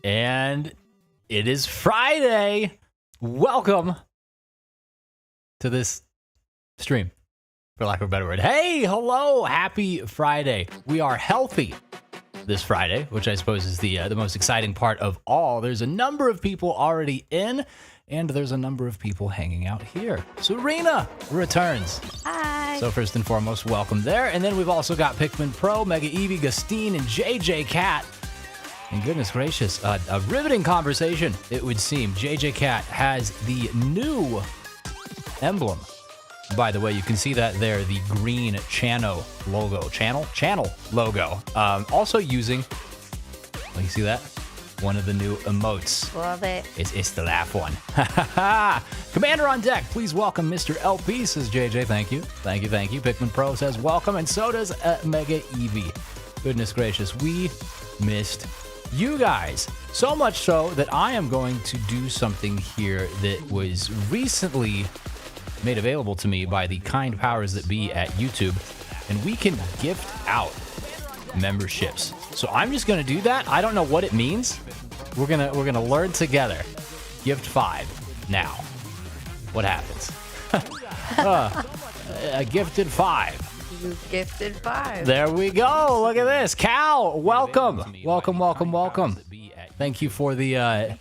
And it is Friday. Welcome to this stream, for lack of a better word. Hey, hello, happy Friday. We are healthy this Friday, which I suppose is the most exciting part of all. There's a number of people already in, and there's a number of people hanging out here. Serena returns. Hi. So first and foremost, welcome there. And then we've also got Pikmin Pro, Mega Eevee, Gustine, and JJ Cat. And goodness gracious, a riveting conversation, it would seem. JJ Cat has the new emblem. By the way, you can see that there, the green channel logo. Channel logo. Also using, you see that? One of the new emotes. Love it. It's the laugh one. Commander on deck, please welcome Mr. LP, says JJ. Thank you. Thank you. Pikmin Pro says welcome, and so does Mega Eevee. Goodness gracious, we missed you guys. So much so that I am going to do something here that was recently made available to me by the kind powers that be at YouTube, and we can gift out memberships. So I'm just gonna do that. I don't know what it means. We're gonna learn together. Gift 5 now. What happens? A gifted 5. You gifted 5. There we go. Look at this. Cal, welcome. Welcome. Thank you for the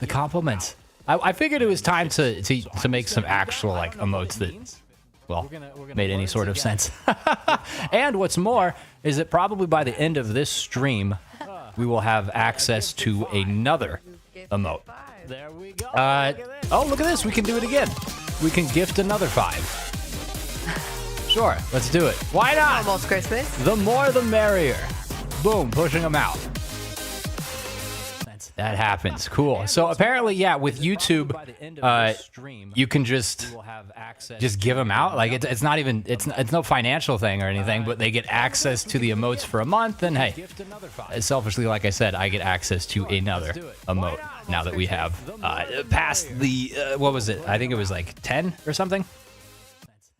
compliments. I figured it was time to make some actual like emotes that, well, made any sort of sense. And what's more is that probably by the end of this stream, we will have access to another emote. There we go. Oh, look at this. We can do it again. We can gift another 5. Sure, let's do it. Why not? Almost Christmas. The more the merrier. Boom, pushing them out. That happens. Cool. So apparently, yeah, with YouTube, you can just give them out. Like it's not even it's no financial thing or anything, but they get access to the emotes for a month. And hey, selfishly, like I said, I get access to another emote now that we have passed the what was it? I think it was like 10 or something.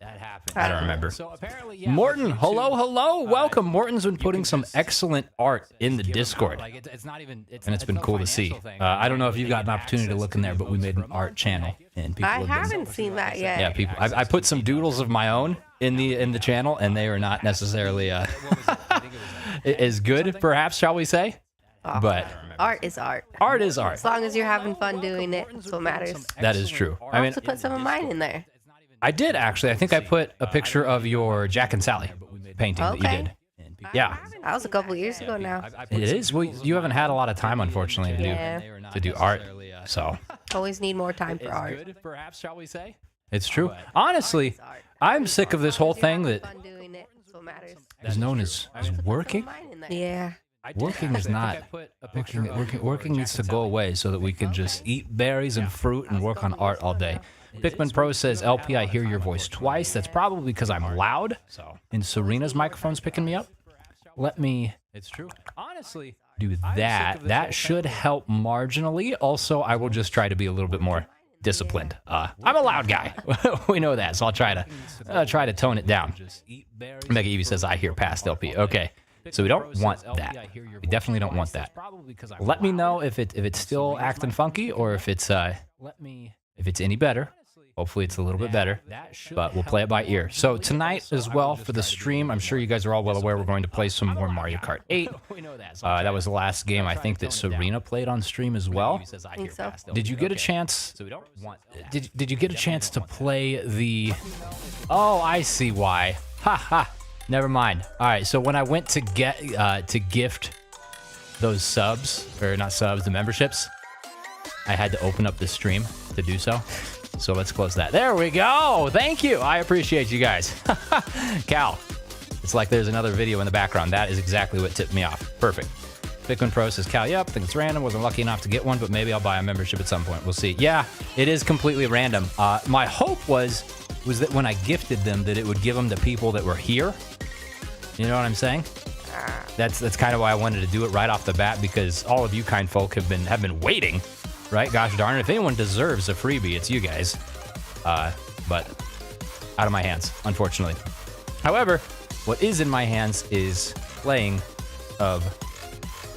That happened. I don't remember. So apparently, yeah, Morton, hello. Welcome. Morton's been putting some excellent art in the Discord. And it's been cool to see. I don't know if you've got an opportunity to look in there, but we made an art channel. And people I haven't seen that yet. Yeah, people. I put some doodles of my own in the channel, and they are not necessarily as good, perhaps, shall we say? But art is art. Art is art. As long as you're having fun doing it, that's what matters. That is true. I mean, to put some of mine in there. I did, actually. I think I put a picture of your Jack and Sally painting that you did. Yeah. That was a couple years ago now. It is? Well, you haven't had a lot of time, unfortunately, to do art. So always need more time for art. Perhaps, shall we say? It's true. Honestly, I'm sick of this whole thing that is known as working. Yeah. Working is not. Working needs to go away so that we can just eat berries and fruit and work on art all day. Pikmin Pro says, LP, I hear your voice twice. That's probably because I'm loud. And Serena's microphone's picking me up. Let me honestly do that. That should help marginally. Also, I will just try to be a little bit more disciplined. I'm a loud guy. We know that, so I'll try to tone it down. Mega Eevee says, I hear past LP. Okay. So we don't want that. We definitely don't want that. Let me know if it's still acting funky or if it's any better. Hopefully it's a little bit better, but we'll play it by ear. So tonight as well for the stream, I'm sure you guys are all well aware we're going to play some more Mario Kart 8. That was the last game I think that Serena played on stream as well. I think so. Did you get a chance? Did you get a chance to play the? Oh, I see why. Ha ha. Never mind. All right. So when I went to get to gift those subs, or not subs, the memberships, I had to open up the stream to do so. So let's close that. There we go. Thank you. I appreciate you guys. Cal, it's like there's another video in the background. That is exactly what tipped me off. Perfect. Pikmin Pro says, Cal, yep, I think it's random. Wasn't lucky enough to get one, but maybe I'll buy a membership at some point. We'll see. Yeah, it is completely random. My hope was that when I gifted them, that it would give them to people that were here. You know what I'm saying? That's kind of why I wanted to do it right off the bat, because all of you kind folk have been waiting. Right? Gosh darn it. If anyone deserves a freebie, it's you guys. But out of my hands, unfortunately. However, what is in my hands is playing of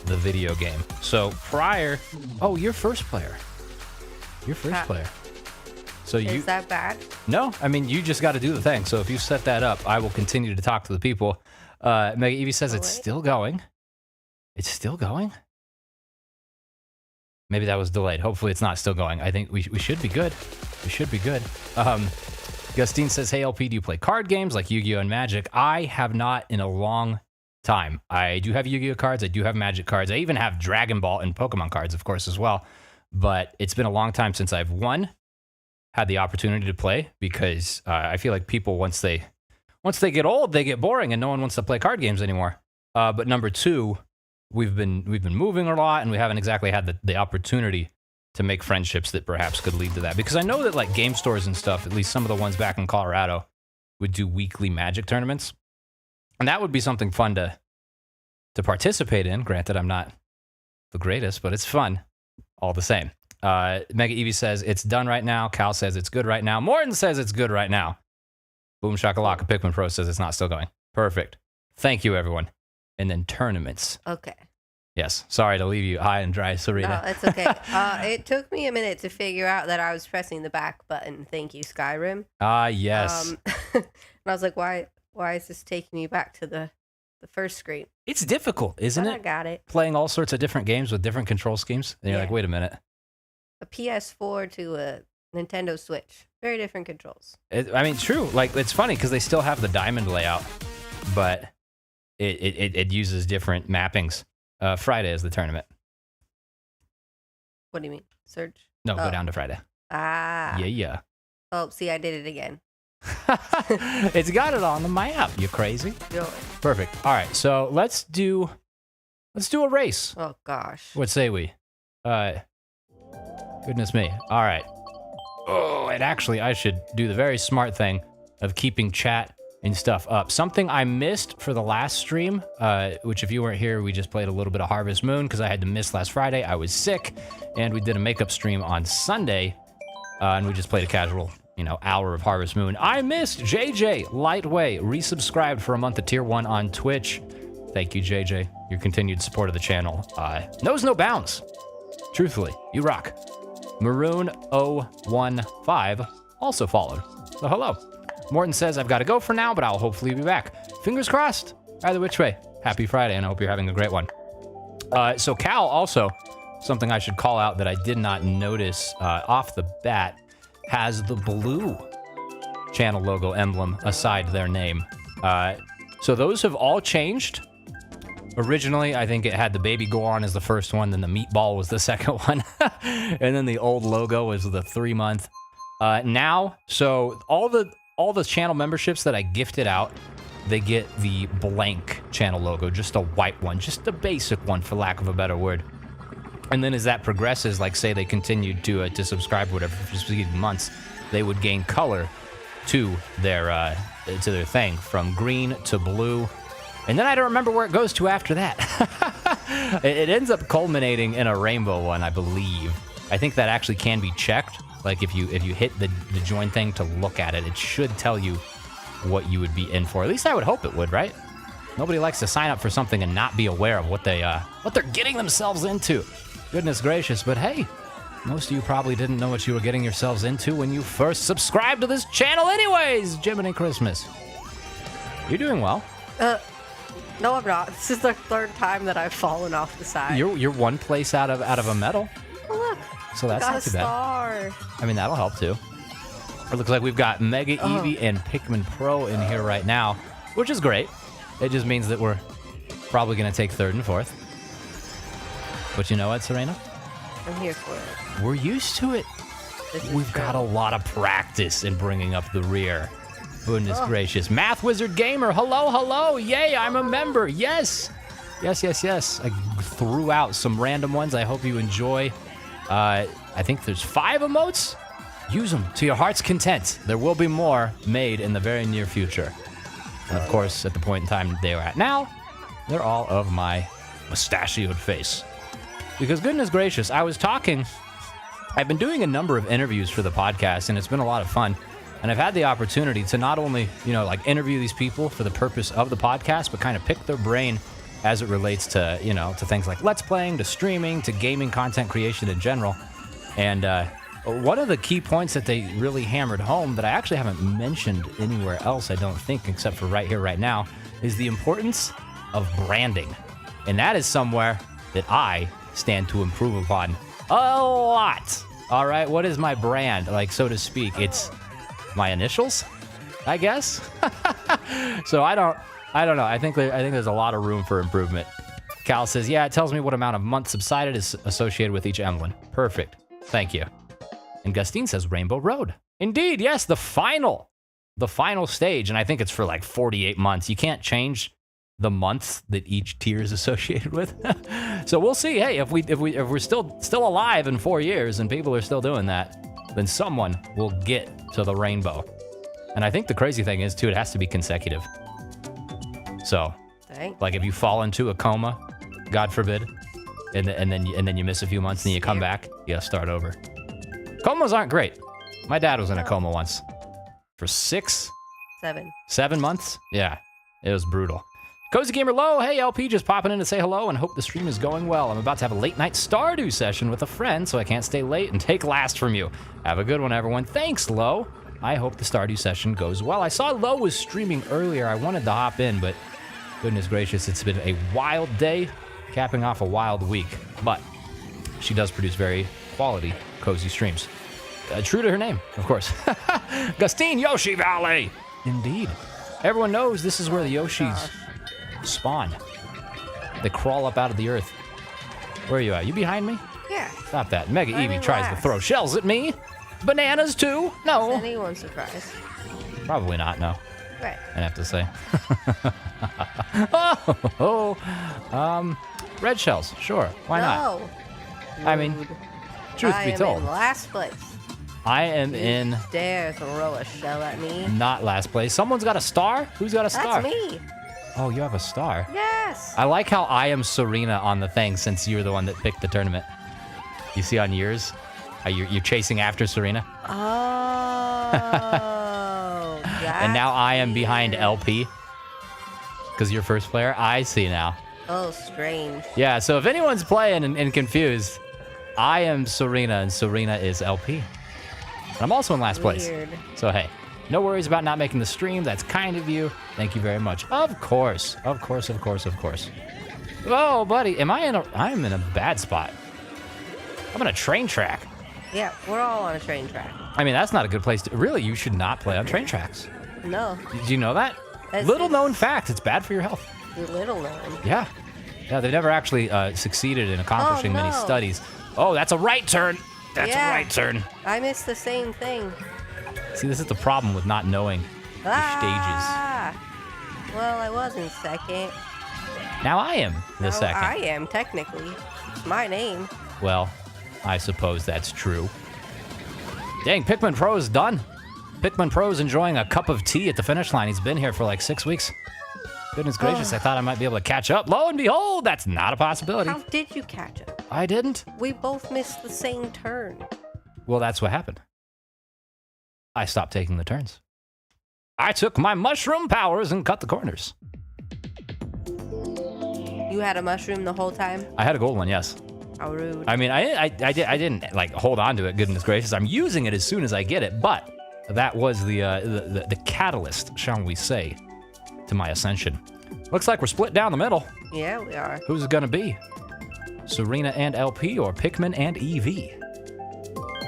the video game. So prior, oh, you're first player. You're first player. So Is that bad? No, I mean, you just got to do the thing. So if you set that up, I will continue to talk to the people. Mega Evie says it's still going. It's still going? Maybe that was delayed. Hopefully it's not still going. I think we should be good. We should be good. Gustine says, hey, LP, do you play card games like Yu-Gi-Oh! And Magic? I have not in a long time. I do have Yu-Gi-Oh! Cards. I do have Magic cards. I even have Dragon Ball and Pokemon cards, of course, as well. But it's been a long time since I've, had the opportunity to play, because I feel like people, once they get old, they get boring and no one wants to play card games anymore. But number two, we've been moving a lot, and we haven't exactly had the opportunity to make friendships that perhaps could lead to that. Because I know that like game stores and stuff, at least some of the ones back in Colorado, would do weekly Magic tournaments, and that would be something fun to participate in. Granted, I'm not the greatest, but it's fun all the same. Mega Evie says it's done right now. Cal says it's good right now. Morton says it's good right now. Boom Shakalaka. Pikmin Pro says it's not still going. Perfect. Thank you, everyone. And then tournaments. Okay. Yes. Sorry to leave you high and dry, Serena. No, it's okay. It took me a minute to figure out that I was pressing the back button. Thank you, Skyrim. Yes. And I was like, why is this taking me back to the first screen? It's difficult, isn't it? I got it. Playing all sorts of different games with different control schemes. And you're like, wait a minute. A PS4 to a Nintendo Switch. Very different controls. I mean, true. Like, it's funny because they still have the diamond layout, but it uses different mappings. Friday is the tournament. What do you mean? Search? No, go down to Friday. Yeah. Oh, see, I did it again. It's got it on the map. You crazy? Really? Perfect. All right, so let's do a race. Oh gosh. What say we? Goodness me. All right. Oh, and actually, I should do the very smart thing of keeping chat and stuff up. Something I missed for the last stream, which if you weren't here, we just played a little bit of Harvest Moon because I had to miss last Friday. I was sick, and we did a makeup stream on Sunday, and we just played a casual, hour of Harvest Moon. I missed JJ Lightway, resubscribed for a month of Tier 1 on Twitch. Thank you, JJ. Your continued support of the channel knows no bounds. Truthfully, you rock. Maroon015 also followed. So hello. Morton says, I've got to go for now, but I'll hopefully be back. Fingers crossed. Either which way. Happy Friday, and I hope you're having a great one. So Cal also, something I should call out that I did not notice off the bat, has the blue channel logo emblem aside their name. So those have all changed. Originally, I think it had the baby Goron as the first one, then the meatball was the second one, and then the old logo was the 3-month. Now, so all the channel memberships that I gifted out, they get the blank channel logo, just a white one, just a basic one, for lack of a better word. And then as that progresses, like say they continued to subscribe, whatever, for succeeding months, they would gain color to their thing, from green to blue. And then I don't remember where it goes to after that. It ends up culminating in a rainbow one, I believe. I think that actually can be checked. Like if you hit the join thing to look at it, it should tell you what you would be in for. At least I would hope it would, right? Nobody likes to sign up for something and not be aware of what they're getting themselves into. Goodness gracious, but hey, most of you probably didn't know what you were getting yourselves into when you first subscribed to this channel anyways. Jiminy Christmas. You're doing well. No, I'm not. This is the third time that I've fallen off the side. You're one place out of a medal. Oh, look. So that's got not too a star. bad. I mean, that'll help too. It looks like we've got Mega Eevee and Pikmin Pro in here right now, which is great. It just means that we're probably going to take third and fourth. But you know what, Serena? I'm here for it. We're used to it. We've got a lot of practice in bringing up the rear. Goodness gracious. Math Wizard Gamer, hello. Yay, I'm a member. Yes. I threw out some random ones. I hope you enjoy. I think there's 5 emotes. Use them to your heart's content. There will be more made in the very near future. And of course, at the point in time they are at now, they're all of my mustachioed face. Because goodness gracious, I've been doing a number of interviews for the podcast, and it's been a lot of fun. And I've had the opportunity to not only, interview these people for the purpose of the podcast, but kind of pick their brain as it relates to, to things like Let's Playing, to streaming, to gaming content creation in general. And one of the key points that they really hammered home that I actually haven't mentioned anywhere else, I don't think, except for right here, right now, is the importance of branding. And that is somewhere that I stand to improve upon a lot. All right, what is my brand, like, so to speak? It's my initials, I guess. So I don't know. I think there's a lot of room for improvement. Cal says, yeah, it tells me what amount of months subsided is associated with each emblem. Perfect. Thank you. And Gustine says Rainbow Road. Indeed, yes, the final stage, and I think it's for like 48 months. You can't change the months that each tier is associated with. So we'll see. Hey, if we're still alive in 4 years and people are still doing that, then someone will get to the rainbow. And I think the crazy thing is too, it has to be consecutive. So, like if you fall into a coma, God forbid, and then you miss a few months and then you come back, you gotta start over. Comas aren't great. My dad was in a coma once for 7 months. Yeah, it was brutal. Cozy Gamer Low, hey LP, just popping in to say hello and hope the stream is going well. I'm about to have a late night Stardew session with a friend, so I can't stay late and take last from you. Have a good one, everyone. Thanks, Low. I hope the Stardew session goes well. I saw Low was streaming earlier. I wanted to hop in, but goodness gracious, it's been a wild day, capping off a wild week. But she does produce very quality, cozy streams. True to her name, of course. Gustine Yoshi Valley. Indeed. Everyone knows this is where the Yoshis spawn. They crawl up out of the earth. Where are you at? You behind me? Yeah. Stop that. Mega Eevee tries to throw shells at me. Bananas too? No. Is anyone surprised? Probably not, no. Right. I have to say. Red shells, sure. Why not? I mean, truth be told. I am in last place. I am in... Dare throw a shell at me. Not last place. Someone's got a star? Who's got a star? That's me. Oh, you have a star? Yes. I like how I am Serena on the thing since you're the one that picked the tournament. You see on yours? You're chasing after Serena? Oh. And now I am behind LP. Because you're first player? I see now. Oh, strange. Yeah, so if anyone's playing and confused, I am Serena and Serena is LP. And I'm also in last place. So hey, no worries about not making the stream. That's kind of you. Thank you very much. Of course. Of course, of course, of course. Oh, buddy, I'm in a bad spot. I'm on a train track. Yeah, we're all on a train track. I mean, that's not a good place to... Really, you should not play on train tracks. No. Did you know that? Little known fact. It's bad for your health. Little known. Yeah. Yeah, they've never actually succeeded in accomplishing many studies. Oh, that's a right turn. That's a right turn. I missed the same thing. See, this is the problem with not knowing the stages. Well, I was in second. Now I am the second. I am, technically. It's my name. Well, I suppose that's true. Dang, Pikmin Pro is done. Pikmin Pro's enjoying a cup of tea at the finish line. He's been here for like 6 weeks. Goodness gracious, I thought I might be able to catch up. Lo and behold, that's not a possibility. How did you catch up? I didn't. We both missed the same turn. Well, that's what happened. I stopped taking the turns. I took my mushroom powers and cut the corners. You had a mushroom the whole time? I had a gold one, yes. How rude. I mean, I didn't like hold on to it. Goodness gracious, I'm using it as soon as I get it. But that was the catalyst, shall we say, to my ascension. Looks like we're split down the middle. Yeah, we are. Who's it gonna be? Serena and LP or Pikmin and Eevee?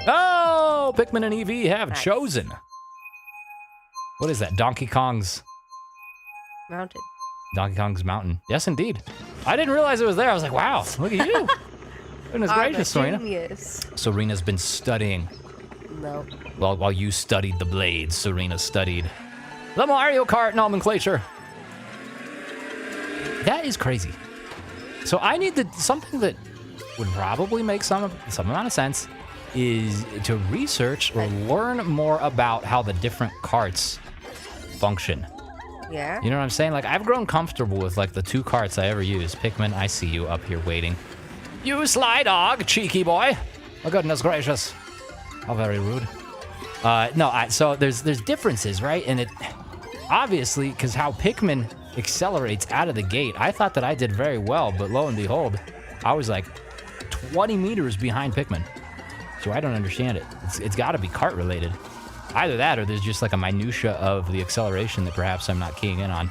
Oh, Pikmin and Eevee have chosen. What is that? Donkey Kong's mountain. Donkey Kong's mountain. Yes, indeed. I didn't realize it was there. I was like, wow, look at you. Goodness gracious, Serena. Genius. Serena's been studying. No. Well, while you studied the blades, Serena studied the Mario Kart nomenclature. That is crazy. So I need something that would probably make some amount of sense is to research or learn more about how the different carts function. Yeah. You know what I'm saying? Like, I've grown comfortable with like the 2 carts I ever use. Pikmin, I see you up here waiting. You sly dog, cheeky boy. Oh, goodness gracious. How very rude. So there's differences, right? And it obviously, because how Pikmin accelerates out of the gate. I thought that I did very well, but lo and behold, I was like 20 meters behind Pikmin. So I don't understand it. It's got to be kart related. Either that or there's just like a minutia of the acceleration that perhaps I'm not keying in on.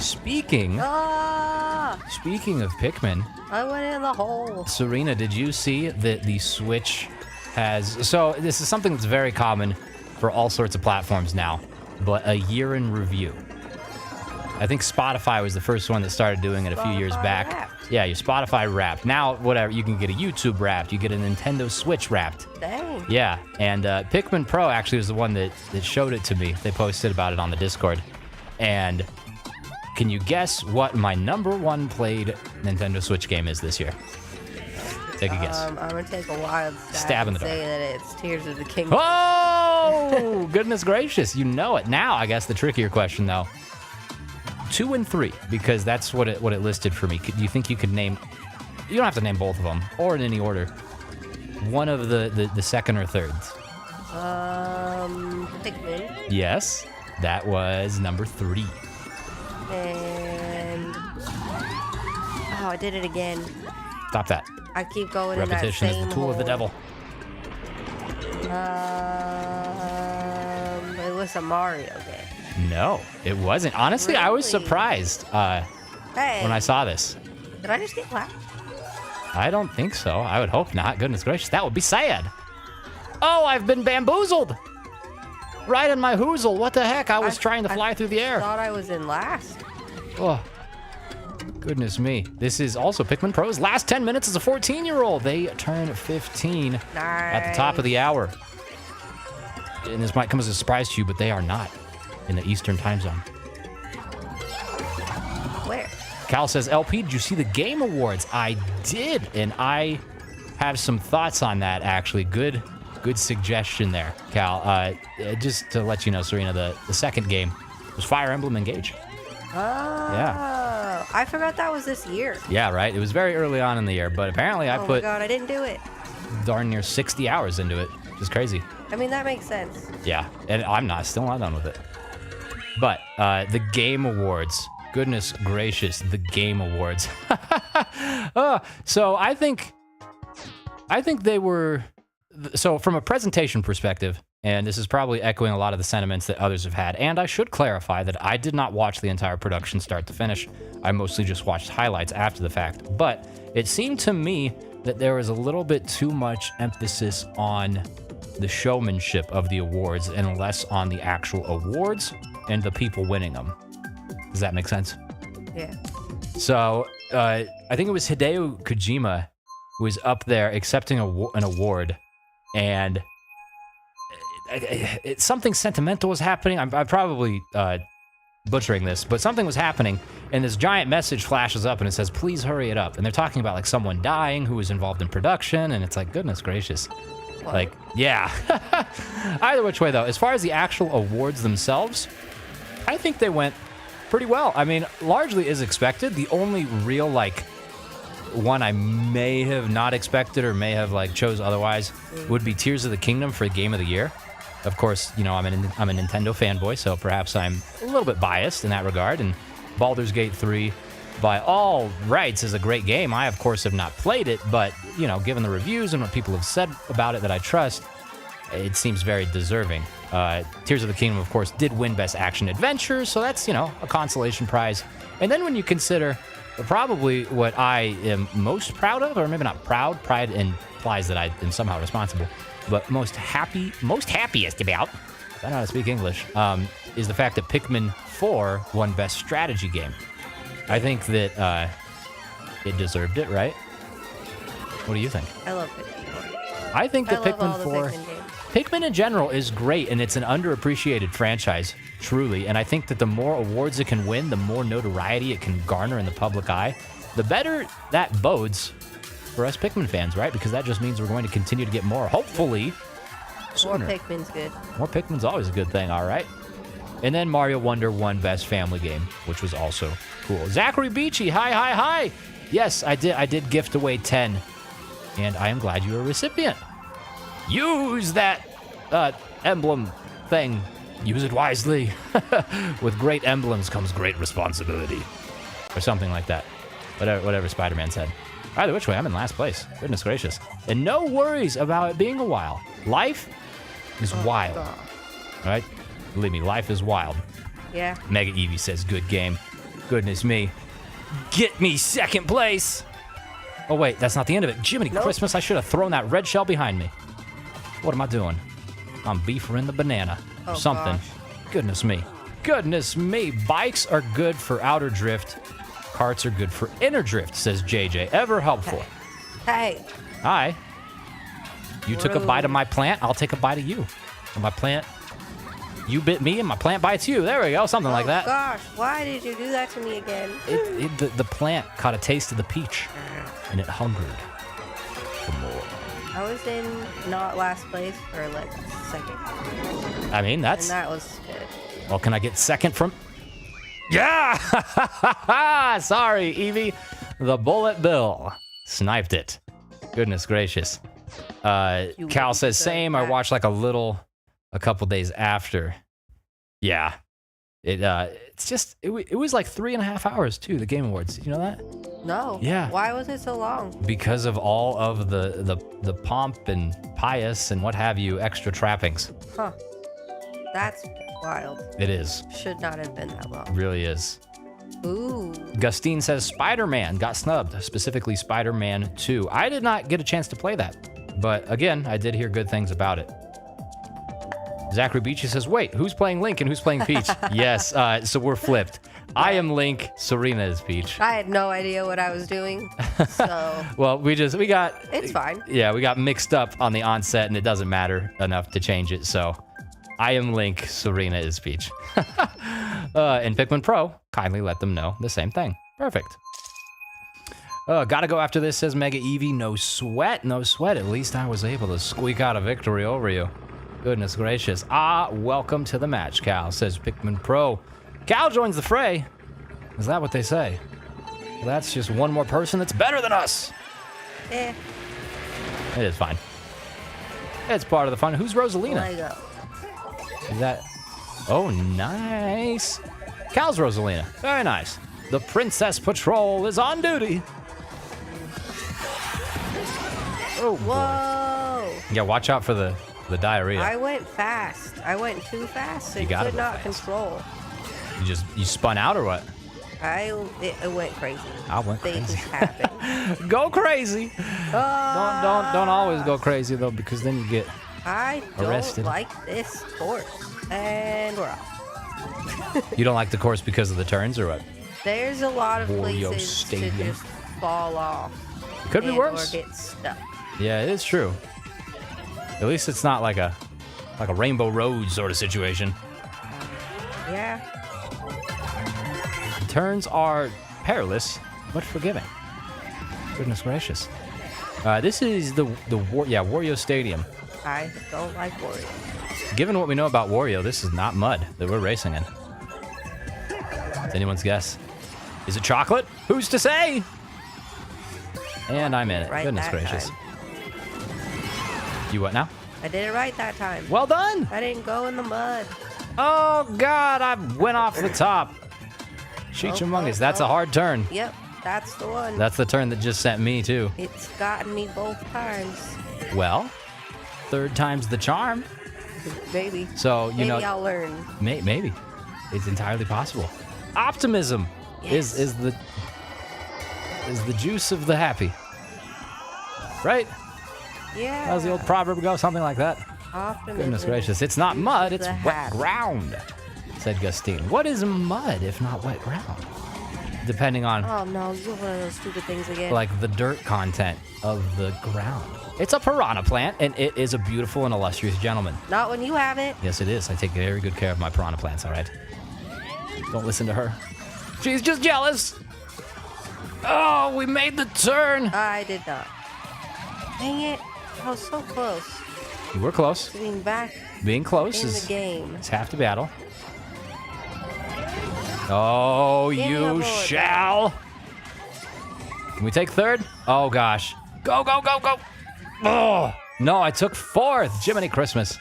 Speaking of Pikmin, I went in the hole. Serena, did you see that the Switch has... So this is something that's very common for all sorts of platforms now, but a year in review. I think Spotify was the first one that started doing it a few years back. Wrapped. Yeah, your Spotify Wrapped. Now, whatever, you can get a YouTube Wrapped. You get a Nintendo Switch Wrapped. Dang. Yeah, and Pikmin Pro actually was the one that showed it to me. They posted about it on the Discord. And can you guess what my #1 played Nintendo Switch game is this year? Take a guess. I'm gonna take a wild Stab in the dark. Say that it's Tears of the Kingdom. Oh, goodness gracious. You know it. Now, I guess the trickier question, though. 2 and 3, because that's what it listed for me. Do you think you could name... You don't have to name both of them, or in any order. One of the second or thirds. Pikmin. Yes, that was number 3. And... Oh, I did it again. Stop that. I keep going Repetition in that same is the tool of the devil. It was a Mario game. No, it wasn't. Honestly, I was Really? surprised Hey. when I saw this. Did I just get laughed? I don't think so. I would hope not. Goodness gracious, that would be sad. Oh, I've been bamboozled. Right in my hoozle. What the heck? I was trying to fly through the air. I thought I was in last. Oh, goodness me. This is also Pikmin Pro's last 10 minutes as a 14-year-old. They turn 15 at the top of the hour. And this might come as a surprise to you, but they are not in the Eastern time zone. Where? Cal says, LP, did you see the Game Awards? I did, and I have some thoughts on that, actually. Good suggestion there, Cal. Just to let you know, Serena, the second game was Fire Emblem Engage. Oh. Yeah. I forgot that was this year. Yeah, right? It was very early on in the year, but apparently I Oh my put god, I didn't do it. darn near 60 hours into it. Just crazy. I mean, that makes sense. Yeah, and I'm still not done with it. But the Game Awards, goodness gracious, the Game Awards. So I think they were, so from a presentation perspective, and this is probably echoing a lot of the sentiments that others have had, and I should clarify that I did not watch the entire production start to finish. I mostly just watched highlights after the fact, but it seemed to me that there was a little bit too much emphasis on the showmanship of the awards and less on the actual awards and the people winning them. Does that make sense? Yeah. So I think it was Hideo Kojima who was up there accepting an award, and something sentimental was happening. I'm probably butchering this, but something was happening, and this giant message flashes up and it says, please hurry it up. And they're talking about like someone dying who was involved in production, and it's like, goodness gracious. What? Like, yeah. Either which way, though, as far as the actual awards themselves, I think they went pretty well. I mean, largely as expected. The only real, like, one I may have not expected or may have, like, chose otherwise would be Tears of the Kingdom for Game of the Year. Of course, you know, I'm a Nintendo fanboy, so perhaps I'm a little bit biased in that regard. And Baldur's Gate 3, by all rights, is a great game. I, of course, have not played it, but, you know, given the reviews and what people have said about it that I trust, it seems very deserving. Tears of the Kingdom, of course, did win Best Action Adventure, so that's, you know, a consolation prize. And then when you consider probably what I am most proud of, or maybe not proud, pride implies that I am somehow responsible, but most happiest about, I don't know how to speak English, is the fact that Pikmin 4 won Best Strategy Game. I think that it deserved it, right? What do you think? I love Pikmin. I think that love all Pikmin the 4... Pikmin games. Pikmin in general is great, and it's an underappreciated franchise, truly. And I think that the more awards it can win, the more notoriety it can garner in the public eye, the better that bodes for us Pikmin fans, right? Because that just means we're going to continue to get more, hopefully, sooner. More Pikmin's good. More Pikmin's always a good thing, all right? And then Mario Wonder won Best Family Game, which was also cool. Zachary Beachy, hi. Yes, I did gift away 10, and I am glad you're a recipient. Use that emblem thing Use it wisely. With great emblems comes great responsibility. Or something like that. Whatever Spider-Man said. Either which way, I'm in last place. Goodness gracious. And no worries about it being a while. Life is wild. God. All right? Believe me, life is wild. Yeah. Mega Eevee says, good game. Goodness me. Get me second place. Oh, wait, that's not the end of it. Jiminy Christmas, I should have thrown that red shell behind me. What am I doing? I'm beefering the banana. Oh, Something. gosh. Goodness me. Goodness me. Bikes are good for outer drift. Karts are good for inner drift, says JJ. Ever helpful. Hey. Hi. You took a bite of my plant, I'll take a bite of you. And my plant, you bit me and my plant bites you. There we go, something like that. Oh gosh, why did you do that to me again? The plant caught a taste of the peach, and it hungered for more. I was in not last place for like second. I mean, And that's... that was good. Well, can I get second from... Yeah! Sorry, Eevee. The Bullet Bill sniped it. Goodness gracious. Cal says same. I watched like a couple days after. Yeah. It's just, it was like 3.5 hours too, the Game Awards. You know that? No. Yeah. Why was it so long? Because of all of the pomp and pious and what have you, extra trappings. Huh. That's wild. It is. Should not have been that It long. really is. Ooh. Gustine says Spider-Man got snubbed, specifically Spider-Man 2. I did not get a chance to play that, but again, I did hear good things about it. Zachary Beachy says, wait, who's playing Link and who's playing Peach? Yes, so we're flipped. I am Link, Serena is Peach. I had no idea what I was doing, so Well, we got... it's fine. Yeah, we got mixed up on the onset, and it doesn't matter enough to change it, so... I am Link, Serena is Peach. And Pikmin Pro kindly let them know the same thing. Perfect. Gotta go after this, says Mega Eevee. No sweat, no sweat. At least I was able to squeak out a victory over you. Goodness gracious. Welcome to the match, Cal, says Pikmin Pro. Cal joins the fray. Is that what they say? Well, that's just one more person that's better than us. Eh. It is fine. It's part of the fun. Who's Rosalina? Lego. Is that... Oh, nice. Cal's Rosalina. Very nice. The Princess Patrol is on duty. Oh, boy. Whoa. Yeah, watch out for the diarrhea. I went fast. I went too fast and gotta could go not fast. control. You spun out or what? It went crazy. I went Things crazy. happen. Go crazy. Don't always go crazy though, because then you get... I don't Arrested. like this course. And we're off. You don't like the course because of the turns or what? There's a lot of Wario places Stadium. to just fall off. It could be worse. Or get stuck. Yeah, it is true. At least it's not like a Rainbow Road sort of situation. Yeah. Turns are perilous, but forgiving. Goodness gracious. This is the Wario Stadium. I don't like Wario. Given what we know about Wario, this is not mud that we're racing in. It's anyone's guess. Is it chocolate? Who's to say? And I'm in it. Right Goodness that gracious. time. You what now? I did it right that time. Well done! I didn't go in the mud. Oh God, I went off the top. Cheech Among Us, that's a hard turn. Yep, that's the one. That's the turn that just sent me too. It's gotten me both times. Well, third time's the charm. Maybe. So, you Maybe know, I'll learn. maybe. It's entirely possible. Optimism Yes. is the juice of the happy. Right? Yeah. How's the old proverb go? Something like that. Optimism. Goodness gracious. It's not mud, it's the wet happy. ground, said Gustine. What is mud if not wet ground? Depending on Oh no, you're one of those stupid things again. like the dirt content of the ground. It's a piranha plant, and it is a beautiful and illustrious gentleman. Not when you have it. Yes, it is. I take very good care of my piranha plants, all right? Don't listen to her. She's just jealous. Oh, we made the turn. I did not. Dang it. I was so close You were close. to being back Being close in is the game. half the battle. Oh, Give me a you bullet shall. Can we take third? Oh, gosh. Go, go, go, go. Oh, no, I took fourth. Jiminy Christmas.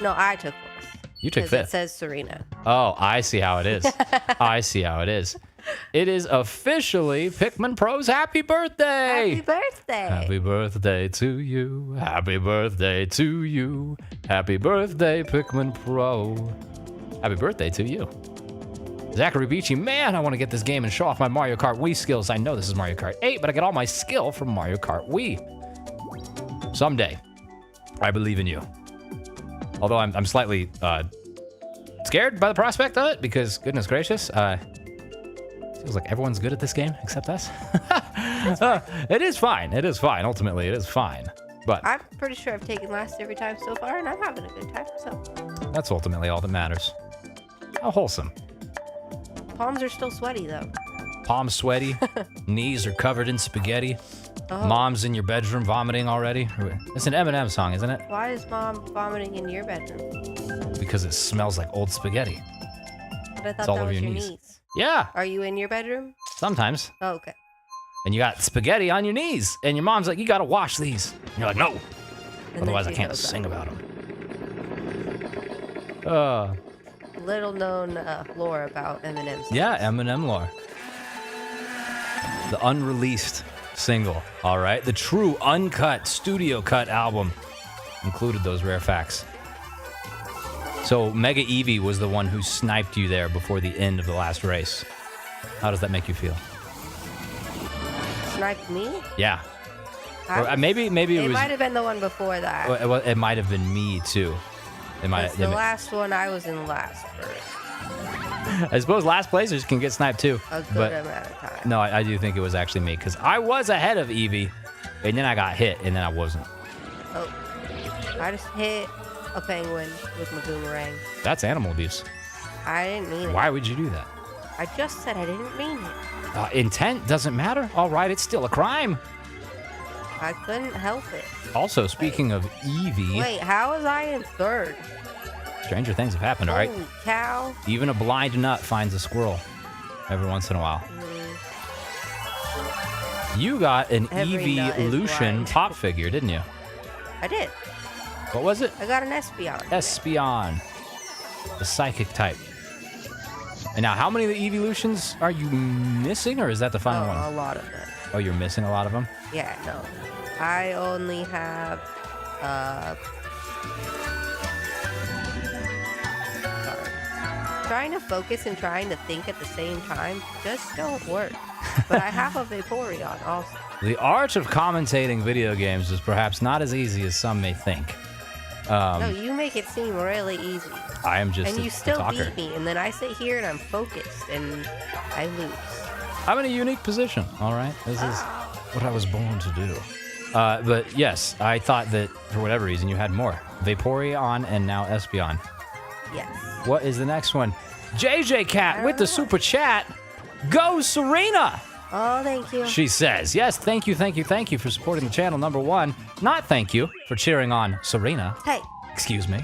No, I took first. You took 'Cause it fifth. says Serena. Oh, I see how it is. I see how it is. It is officially Pikmin Pro's happy birthday. Happy birthday. Happy birthday to you. Happy birthday to you. Happy birthday, Pikmin Pro. Happy birthday to you. Zachary Beachy, man, I want to get this game and show off my Mario Kart Wii skills. I know this is Mario Kart 8, but I get all my skill from Mario Kart Wii. Someday, I believe in you. Although I'm slightly scared by the prospect of it, because goodness gracious, feels like everyone's good at this game except us. It is fine. It is fine. Ultimately, it is fine. But I'm pretty sure I've taken last every time so far, and I'm having a good time. So that's ultimately all that matters. How wholesome. palms are still sweaty though. Palms sweaty, knees are covered in spaghetti. Oh. Mom's in your bedroom vomiting already. It's an Eminem song, isn't it? Why is mom vomiting in your bedroom? Because it smells like old spaghetti. But I thought It's all that over was your your knees. knees. Yeah, Are you in your bedroom? sometimes. Oh, okay. And you got spaghetti on your knees, and your mom's like, "You gotta wash these." And you're like, "No, And then otherwise I she can't goes sing up. about them." Little known lore about Eminem. Yeah, Eminem lore. The unreleased single, all right? The true uncut studio cut album included those rare facts. So Mega Eevee was the one who sniped you there before the end of the last race. How does that make you feel? Sniped me? Yeah. Or maybe it It was. might have been the one before that. Well, it might have been me too. It might. It's the last one I was in last for I suppose last placers can get sniped too. a good But amount of time. no, I do think it was actually me because I was ahead of Eevee, and then I got hit, and then I wasn't. Oh, I just hit a penguin with my boomerang. That's animal abuse. I didn't mean it. Why would you do that? I just said I didn't mean it. Intent doesn't matter. All right, it's still a crime. I couldn't help it. Also, speaking of Eevee, Wait, how was I in third? stranger things have happened, all right? Holy cow. Even a blind nut finds a squirrel every once in a while. You got an Every nut is Evolution blind. pop figure, didn't you? I did. What was it? I got an Espeon. Espeon, the psychic type. And now, how many of the Evolutions are you missing, or is that the final A one? lot of them. Oh, you're missing a lot of them? Yeah, no. I only have, sorry. Trying to focus and trying to think at the same time just don't work. But I have a Vaporeon also. The art of commentating video games is perhaps not as easy as some may think. No, you make it seem really easy. I am just And a you still talker. beat me, and then I sit here and I'm focused, and I lose. I'm in a unique position, all right? This is what I was born to do. But yes, I thought that for whatever reason you had more. Vaporeon and now Espeon. Yes. What is the next one? JJ Cat I with the don't know. super chat. Go Serena! Oh, thank you. She says, yes, thank you for supporting the channel, number one. Not thank you for cheering on Serena. Hey, Excuse me.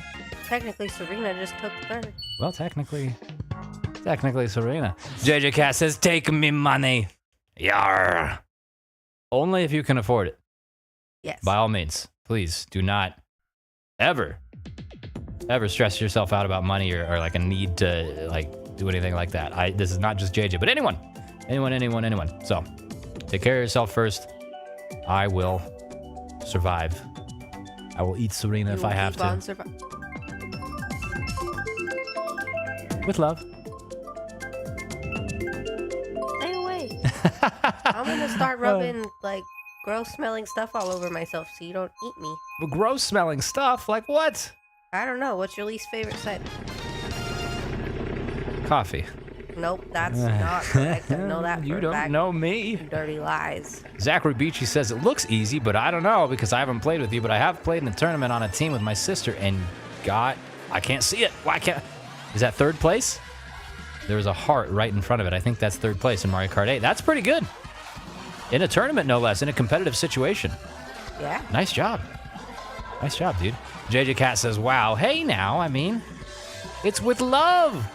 technically Serena just took third. Well, technically Serena. JJ Cat says, take me money. Yarr. Only if you can afford it. Yes. By all means, please do not ever stress yourself out about money or like a need to like do anything like that. This is not just JJ, but anyone. So take care of yourself first. I will survive. I will eat Serena if I have to. With love. Stay away. I'm gonna start rubbing like gross smelling stuff all over myself so you don't eat me. But gross smelling stuff, like what? I don't know. What's your least favorite scent? Coffee. Nope, that's not correct. I know that for You a don't fact. know me. Dirty lies. Zachary Beachy says it looks easy, but I don't know because I haven't played with you, but I have played in a tournament on a team with my sister and I can't see it. Why can't? Is that third place? There's a heart right in front of it. I think that's third place in Mario Kart 8. That's pretty good. In a tournament, no less, in a competitive situation. Yeah. Nice job. Nice job, dude. JJ Cat says, wow. Hey now, I mean, it's with love.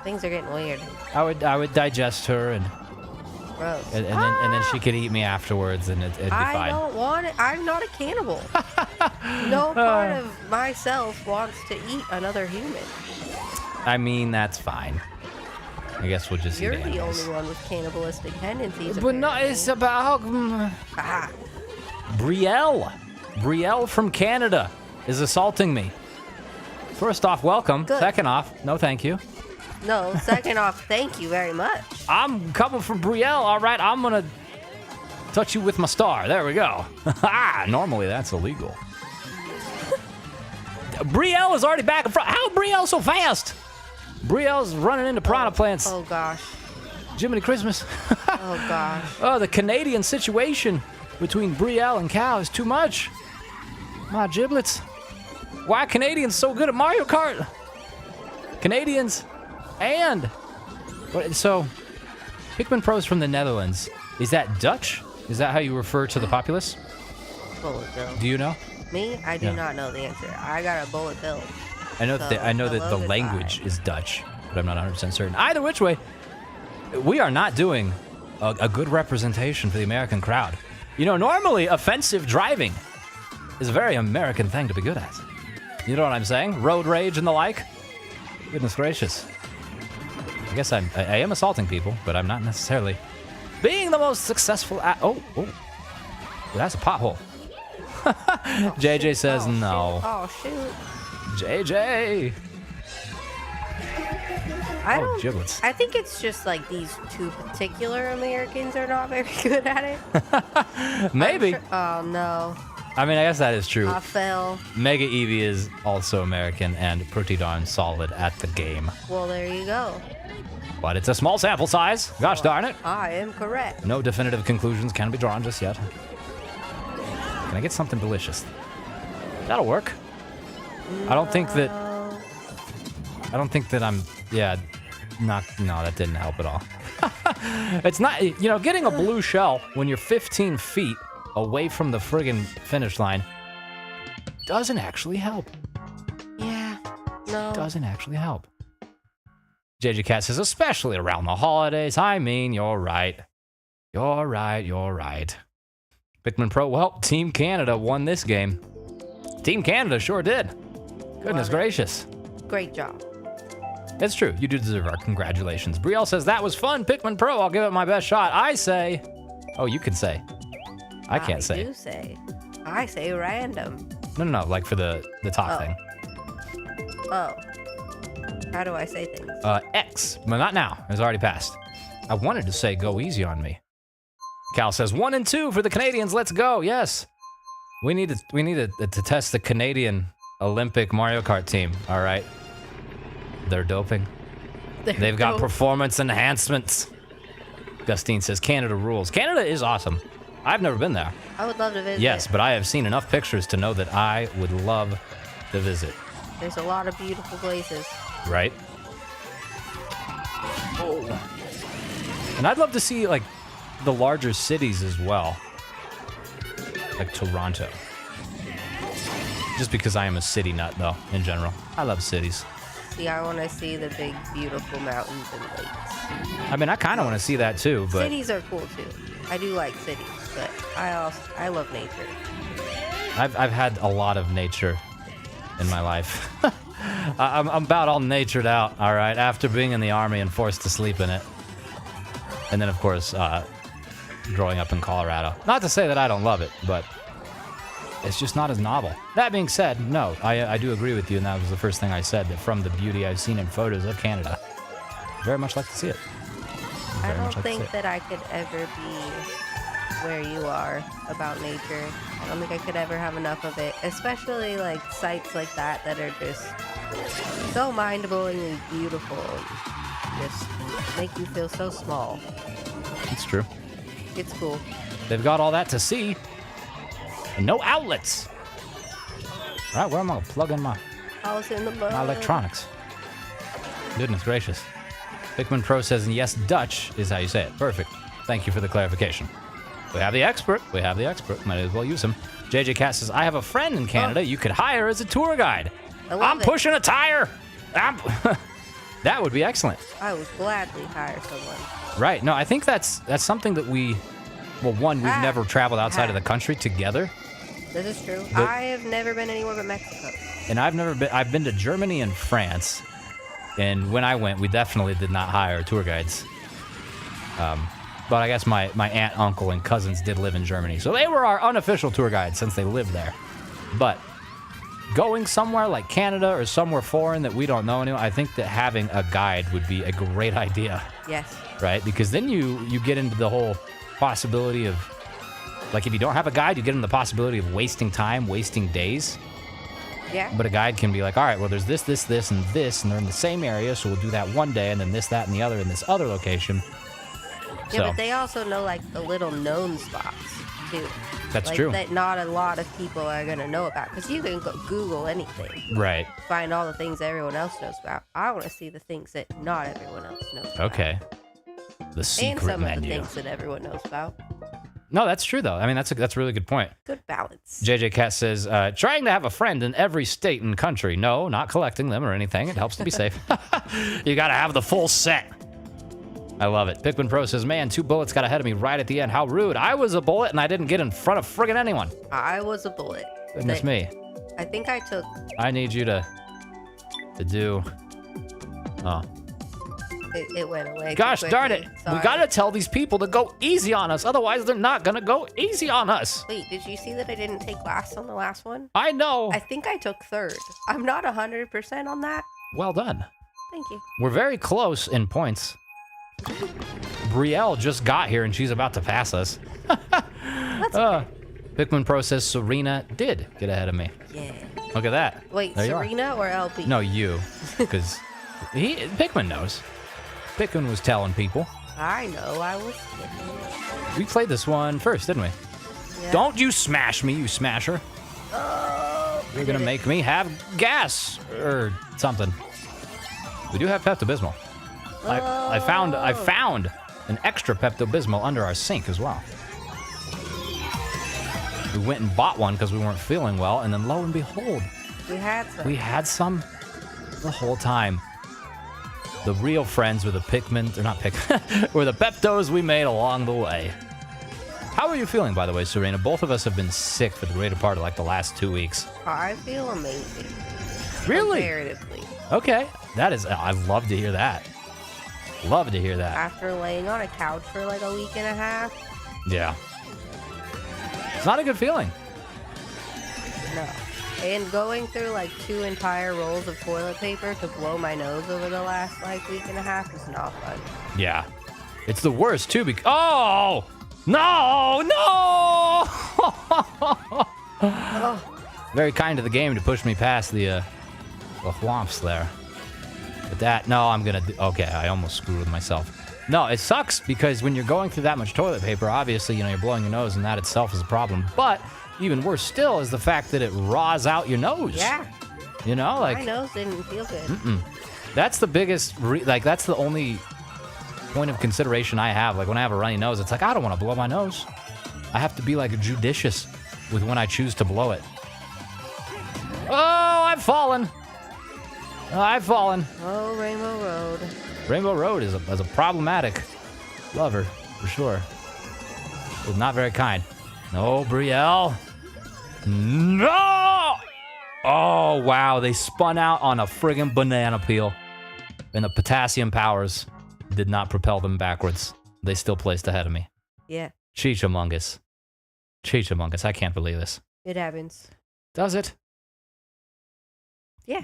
Things are getting weird. I would digest her and Gross. And then she could eat me afterwards, and it'd be fine. I don't want it. I'm not a cannibal. No part of myself wants to eat another human. I mean, that's fine. I guess we'll just You're eat the animals. only one with cannibalistic tendencies. But no, it's about Brielle from Canada is assaulting me. First off, welcome. Good. Second off, no thank you. No, second off, thank you very much. I'm coming from Brielle. All right, I'm gonna touch you with my star. There we go. Normally that's illegal. Brielle is already back in front. How Brielle so fast? Brielle's running into piranha plants. Oh gosh. Jiminy Christmas. Oh gosh. Oh, the Canadian situation between Brielle and Cal is too much. My giblets. Why are Canadians so good at Mario Kart? Canadians and... So, Pikmin Pro's from the Netherlands. Is that Dutch? Is that how you refer to the populace? Bullet bill. Do you know? Me? I do not know the answer. I got a bullet bill. I know So, that the hello, language goodbye. is Dutch, but I'm not 100% certain. Either which way, we are not doing a good representation for the American crowd. You know, normally offensive driving is a very American thing to be good at. You know what I'm saying? Road rage and the like. Goodness gracious. I guess I am assaulting people, but I'm not necessarily being the most successful at... Oh. That's a pothole. JJ says no. Shoot. Oh shoot. JJ. I giblets. I think it's just like these two particular Americans are not very good at it. Maybe. Oh no. I mean, I guess that is true. I fell. Mega Eevee is also American and pretty darn solid at the game. Well, there you go. But it's a small sample size. Gosh darn it. I am correct. No definitive conclusions can be drawn just yet. Can I get something delicious? That'll work. I don't think that I'm... Yeah, no, that didn't help at all. It's not... You know, getting a blue shell when you're 15 feet away from the friggin' finish line doesn't actually help. Yeah. No. Doesn't actually help. JJ Cat says, especially around the holidays. I mean, you're right. You're right. Pikmin Pro, well, Team Canada won this game. Team Canada sure did. Goodness gracious. Great job. It's true. You do deserve our congratulations. Brielle says, that was fun, Pikmin Pro. I'll give it my best shot. I say... Oh, you can say. I can't say. I do say. I say random. No, like for the talk thing. Oh. How do I say things? X. Well, not now. It's already passed. I wanted to say go easy on me. Cal says 1 and 2 for the Canadians. Let's go. Yes. We need to test the Canadian Olympic Mario Kart team. All right. They're doping. They've got performance enhancements. Gustine says Canada rules. Canada is awesome. I've never been there. I would love to visit. Yes, but I have seen enough pictures to know that I would love to visit. There's a lot of beautiful places. Right? Oh. And I'd love to see, like, the larger cities as well. Like Toronto. Just because I am a city nut, though, in general. I love cities. See, I want to see the big, beautiful mountains and lakes. I mean, I kind of want to see that, too, but... Cities are cool, too. I do like cities, but I love nature. I've had a lot of nature in my life. I'm about all natured out, all right, after being in the Army and forced to sleep in it. And then, of course, growing up in Colorado. Not to say that I don't love it, but it's just not as novel. That being said, no, I do agree with you, and that was the first thing I said, that from the beauty I've seen in photos of Canada, very much like to see it. I don't think that I could ever be where you are about nature. I don't think I could ever have enough of it, especially like sites like that are just so mind-blowingly beautiful and just make you feel so small. It's true. It's cool. They've got all that to see and no outlets. All right, where am I plugging my House in the mud. my electronics? Goodness gracious. Pikmin Pro says, yes, Dutch is how you say it. Perfect. Thank you for the clarification. We have the expert. Might as well use him. JJ Cat says, I have a friend in Canada you could hire as a tour guide. I'm pushing a tire. That would be excellent. I would gladly hire someone. Right. No, I think that's something that well, one, we've never traveled outside of the country together. This is true. I have never been anywhere but Mexico. And I've been to Germany and France. And when I went, we definitely did not hire tour guides. But I guess my aunt, uncle, and cousins did live in Germany. So they were our unofficial tour guides since they lived there. But going somewhere like Canada or somewhere foreign that we don't know anyone, I think that having a guide would be a great idea. Yes. Right? Because then you get into the whole possibility of, like, if you don't have a guide, you get into the possibility of wasting time, wasting days. Yeah. But a guide can be like, all right, well, there's this, and this, and they're in the same area, so we'll do that one day, and then this, that, and the other in this other location. Yeah, but they also know, like, the little known spots, too. That's like, true. That not a lot of people are going to know about, because you can go Google anything. Right. Find all the things everyone else knows about. I want to see the things that not everyone else knows about. Okay. The secret and some menu. of the things that everyone knows about. No, that's true, though. I mean, that's a really good point. Good balance. JJ Cat says, trying to have a friend in every state and country. No, not collecting them or anything. It helps to be safe. You got to have the full set. I love it. Pikmin Pro says, man, 2 bullets got ahead of me right at the end. How rude. I was a bullet and I didn't get in front of friggin' anyone. I was a bullet. Goodness me. I think I took... I need you to do... Oh. It went away. Gosh darn it. Sorry. We got to tell these people to go easy on us. Otherwise, they're not going to go easy on us. Wait, did you see that I didn't take last on the last one? I know. I think I took third. I'm not 100% on that. Well done. Thank you. We're very close in points. Brielle just got here and she's about to pass us. That's okay. Pikmin Pro says Serena did get ahead of me. Yeah. Look at that. Wait, There Serena or LP? No, you. Because Pikmin knows. Pikmin was telling people. I know, I was kidding. We played this one first, didn't we? Yeah. Don't you smash me, you smasher. Oh, You're going to make me have gas or something. We do have Pepto-Bismol. I found an extra Pepto-Bismol under our sink as well. We went and bought one because we weren't feeling well, and then lo and behold, we had some the whole time. The real friends were the Pikmin, or not Pikmin, were the Peptos we made along the way. How are you feeling, by the way, Serena? Both of us have been sick for the greater part of like the last 2 weeks. I feel amazing. Really? Comparatively. Okay. I'd love to hear that. Love to hear that. After laying on a couch for like a week and a half. Yeah. It's not a good feeling. No. And going through like 2 entire rolls of toilet paper to blow my nose over the last like week and a half is not fun. Yeah. It's the worst too because... Oh! No! Oh. Very kind of the game to push me past the whomps there. But that... No, I'm gonna... Okay, I almost screwed with myself. No, it sucks because when you're going through that much toilet paper, obviously, you're blowing your nose and that itself is a problem. But... even worse still is the fact that it raws out your nose. Yeah. Like... my nose didn't feel good. That's the biggest... that's the only point of consideration I have. Like, when I have a runny nose, it's like, I don't want to blow my nose. I have to be, like, judicious with when I choose to blow it. Oh, I've fallen. Oh, Rainbow Road. Rainbow Road is a problematic lover, for sure. It's not very kind. No, Brielle. No! Oh, wow. They spun out on a friggin' banana peel. And the potassium powers did not propel them backwards. They still placed ahead of me. Yeah. Cheechamungus. Cheechamungus. I can't believe this. It happens. Does it? Yeah.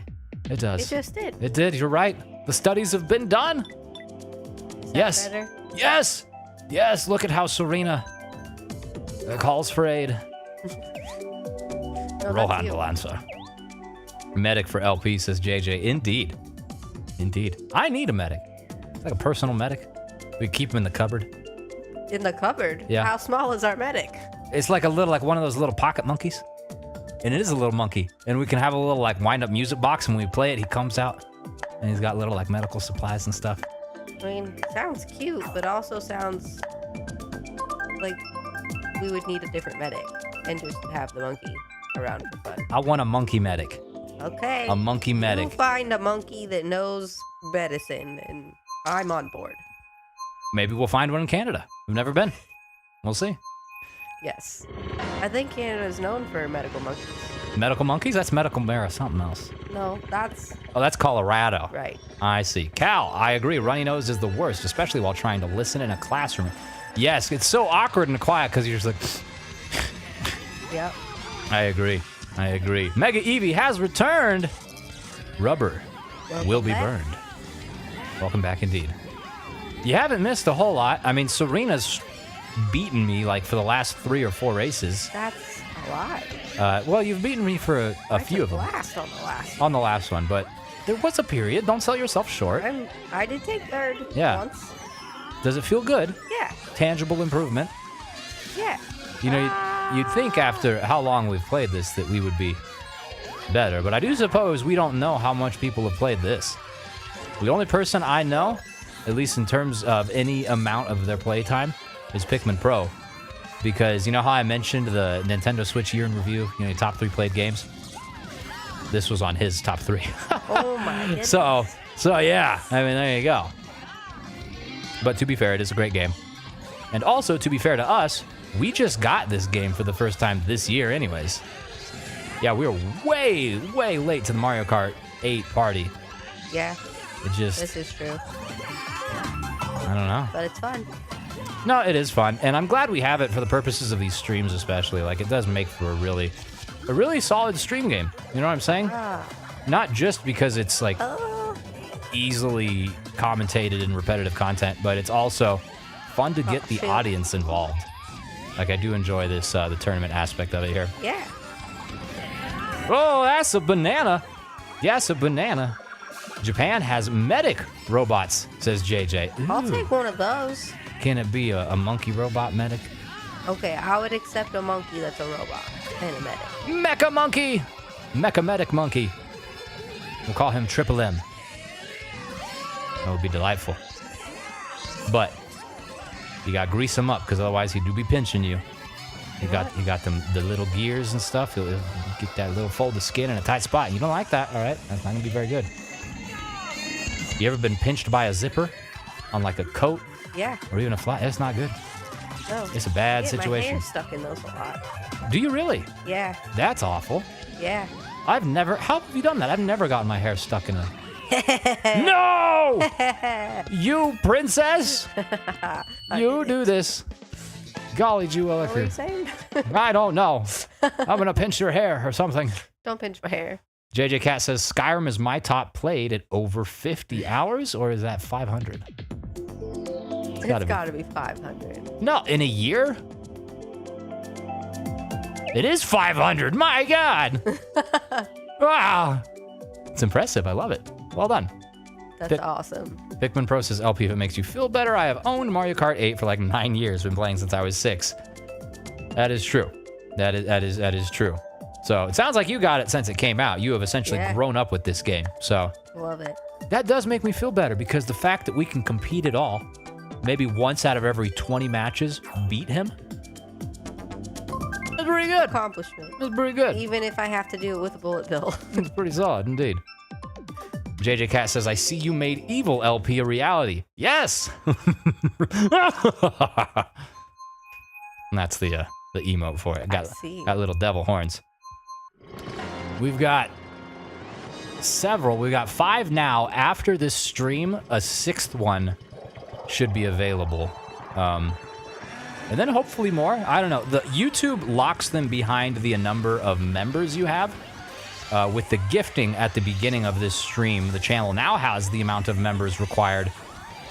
It does. It just did. It did. You're right. The studies have been done. Is that Yes. better? Yes. Yes. Look at how Serena calls for aid. No, Rohan that's you. Balanza. Medic for LP, says JJ. Indeed. I need a medic. It's like a personal medic. We keep him in the cupboard. In the cupboard? Yeah. How small is our medic? It's like one of those little pocket monkeys. And it is a little monkey. And we can have a little like wind up music box, and when we play it, he comes out and he's got little like medical supplies and stuff. I mean, sounds cute, but also sounds like we would need a different medic and just have the monkey around for fun. I want a monkey medic. Okay. A monkey medic. You find a monkey that knows medicine, and I'm on board. maybe we'll find one in Canada. We've never been. We'll see. Yes. I think Canada is known for medical monkeys. Medical monkeys? That's medical mare or something else. No, that's... Oh, that's Colorado. Right. I see. Cal, I agree. Runny nose is the worst, especially while trying to listen in a classroom. Yes, it's so awkward and quiet because you're just like... Yep. I agree. Mega Eevee has returned. Rubber will be burned. Welcome back indeed. You haven't missed a whole lot. I mean, Serena's beaten me like for the last 3 or 4 races. That's a lot. Well, you've beaten me for a few of them. Last on the last. On the last one, but there was a period. Don't sell yourself short. I did take third once. Does it feel good? Yeah. Tangible improvement? Yeah. You know, you'd think after how long we've played this that we would be better, but I do suppose we don't know how much people have played this. The only person I know, at least in terms of any amount of their playtime, is Pikmin Pro. Because you know how I mentioned the Nintendo Switch year in review, you know, top 3 played games? This was on his top 3. Oh my goodness. So yeah, I mean, there you go. But to be fair, it is a great game. And also, to be fair to us, we just got this game for the first time this year anyways. Yeah, we were way, way late to the Mario Kart 8 party. Yeah. This is true. I don't know. But it's fun. No, it is fun. And I'm glad we have it for the purposes of these streams especially. Like, it does make for a really solid stream game. You know what I'm saying? Not just because it's, like, easily commentated and repetitive content, but it's also fun to get the audience involved. Like, I do enjoy this, the tournament aspect of it here. Yeah. Oh, that's a banana. Yes, a banana. Japan has medic robots, says JJ. Ooh. I'll take one of those. Can it be a monkey robot medic? Okay, I would accept a monkey that's a robot and a medic. Mecha monkey! Mecha medic monkey. We'll call him Triple M. That would be delightful. But you gotta grease him up, because otherwise he do be pinching you. You got the little gears and stuff. He'll get that little fold of skin in a tight spot. You don't like that, all right? That's not gonna be very good. You ever been pinched by a zipper on like a coat? Yeah. Or even a fly? That's not good. No. It's a bad I get situation. My hair stuck in those a lot. Do you really? Yeah. That's awful. Yeah. How have you done that? I've never gotten my hair stuck in a... No! You princess! You do this. Golly gee willikers. What were you saying? I don't know. I'm gonna pinch your hair or something. Don't pinch my hair. JJ Cat says Skyrim is my top played at over 50 hours, or is that 500? It's gotta be 500. No, in a year? It is 500. My God! Wow, it's impressive. I love it. Well done. That's awesome. Pikmin Pro says LP, if it makes you feel better, I have owned Mario Kart 8 for like 9 years. Been playing since I was 6. That is true. That is true. So it sounds like you got it since it came out. You have essentially grown up with this game. So love it. That does make me feel better, because the fact that we can compete at all, maybe once out of every 20 matches, beat him. That's pretty good. Accomplishment. That's pretty good. Even if I have to do it with a bullet bill. It's pretty solid indeed. JJ Cat says, I see you made evil LP a reality. Yes! And that's the emote for it. Got little devil horns. We've got several. We've got 5 now. After this stream, a 6th one should be available. And then hopefully more. I don't know. The YouTube locks them behind the number of members you have. With the gifting at the beginning of this stream, the channel now has the amount of members required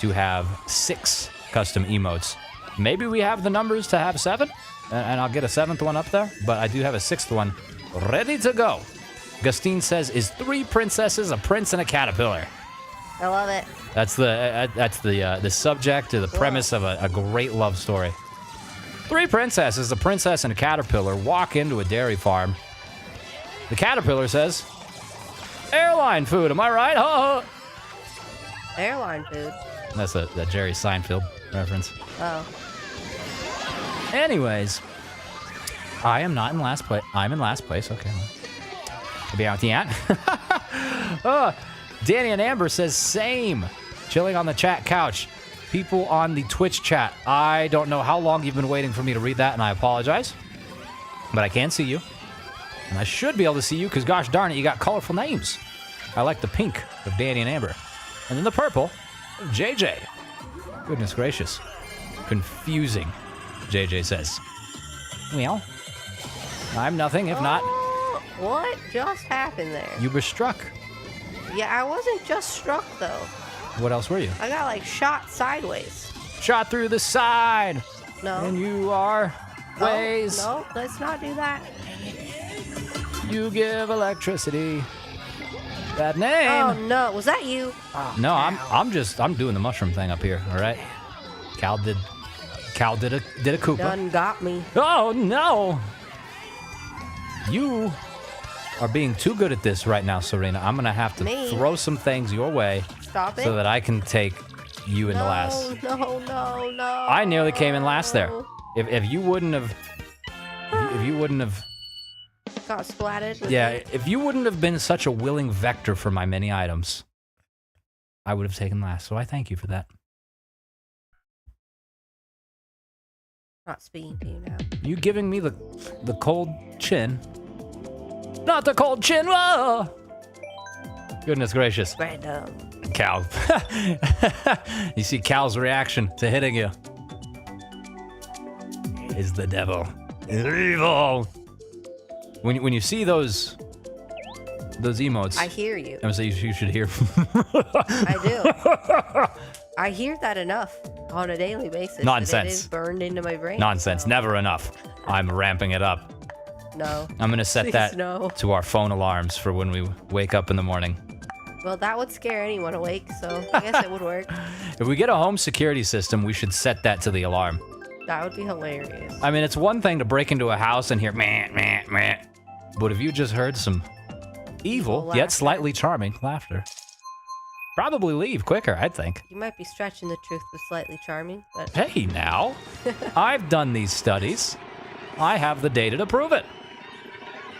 to have 6 custom emotes. Maybe we have the numbers to have 7, and I'll get a 7th one up there, but I do have a 6th one ready to go. Gustine says, is 3 princesses, a prince, and a caterpillar? I love it. That's the subject or the premise of a great love story. 3 princesses, a princess, and a caterpillar walk into a dairy farm. The caterpillar says, airline food, am I right? Huh? Airline food. That's a Jerry Seinfeld reference. Oh. Anyways, I am not in last place. I'm in last place. Okay. To be out the ant. Oh, Danny and Amber says same. Chilling on the chat couch. people on the Twitch chat. I don't know how long you've been waiting for me to read that, and I apologize. But I can see you. And I should be able to see you, because gosh darn it, you got colorful names. I like the pink of Danny and Amber. And then the purple of JJ. Goodness gracious. Confusing, JJ says. Well, I'm nothing if not... What just happened there? You were struck. Yeah, I wasn't just struck, though. What else were you? I got, like, shot sideways. Shot through the side. No. And you are ways. No, let's not do that. You give electricity. That name. Oh, no. Was that you? Oh, no, I'm doing the mushroom thing up here, all right? Cal did a Koopa. Done got me. Oh, no. You are being too good at this right now, Serena. I'm going to have to throw some things your way. Stop it. So that I can take you into last. No. I nearly came in last there. If you wouldn't have... If you wouldn't have... Got splatted with it. If you wouldn't have been such a willing vector for my many items, I would have taken last. So I thank you for that. Not speaking to you now. You giving me the cold chin. Not the cold chin. Whoa! Goodness gracious. Random. Cal. You see Cal's reaction to hitting you. Is the devil. Is evil. When you see those emotes, I hear you. I'm saying you should hear. I do. I hear that enough on a daily basis. Nonsense. It is burned into my brain. Nonsense. So. Never enough. I'm ramping it up. No. I'm gonna set that no. to our phone alarms for when we wake up in the morning. Well, that would scare anyone awake, so I guess it would work. If we get a home security system, we should set that to the alarm. That would be hilarious. I mean, it's one thing to break into a house and hear meh, meh, meh. But if you just heard some evil, yet slightly charming laughter, probably leave quicker, I'd think. You might be stretching the truth with slightly charming, but... Hey, now. I've done these studies. I have the data to prove it.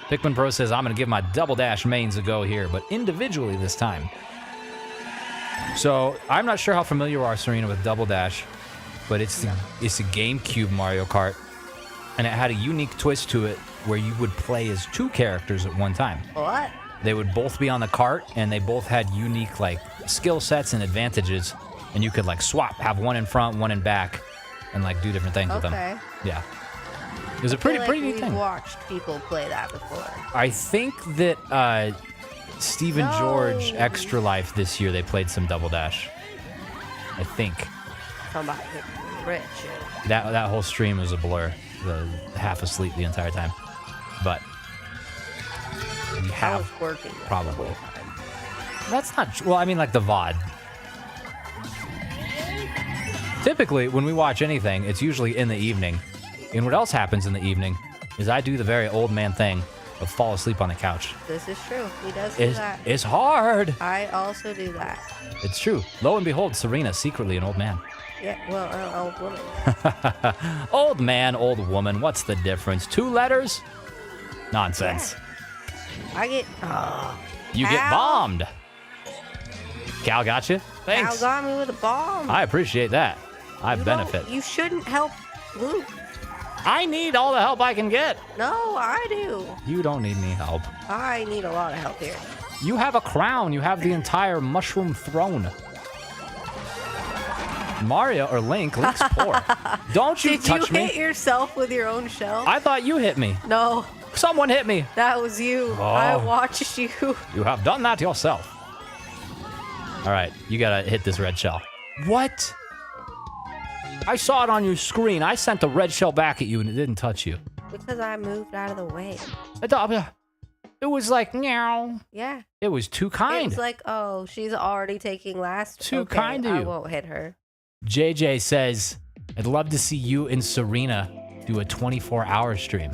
Pikmin Pro says, I'm going to give my Double Dash mains a go here, but individually this time. So, I'm not sure how familiar you are, Serena, with Double Dash, but it's a GameCube Mario Kart, and it had a unique twist to it where you would play as two characters at one time. What? They would both be on the cart, and they both had unique, like, skill sets and advantages, and you could, like, swap, have one in front, one in back, and, like, do different things with them. Yeah. It was a pretty neat thing. We've watched people play that before. I think that Steve and George Extra Life this year, they played some Double Dash. I think. Somebody rich. That whole stream was a blur. Half asleep the entire time. But we have I was working probably. That's not true. Well, I mean, like the VOD. Typically, when we watch anything, it's usually in the evening. And what else happens in the evening is I do the very old man thing of fall asleep on the couch. This is true. He does do that. It's hard. I also do that. It's true. Lo and behold, Serena's secretly an old man. Yeah, well, an old woman. Old man, old woman. What's the difference? 2 letters? Nonsense. Yeah. I get... you get bombed. Cal got you? Thanks. Cal got me with a bomb. I appreciate that. I benefit. You shouldn't help Luke. I need all the help I can get. No, I do. You don't need any help. I need a lot of help here. You have a crown. You have the entire mushroom throne. Mario or Link's poor. Don't you touch me. Did you hit yourself with your own shell? I thought you hit me. No. Someone hit me. That was you. Oh. I watched you. You have done that yourself. All right, you gotta hit this red shell. What? I saw it on your screen. I sent the red shell back at you and it didn't touch you. Because I moved out of the way. It was like, meow. Yeah. It was too kind. It was like, oh, she's already taking last. Too kind of you. I won't hit her. JJ says, I'd love to see you and Serena do a 24-hour stream.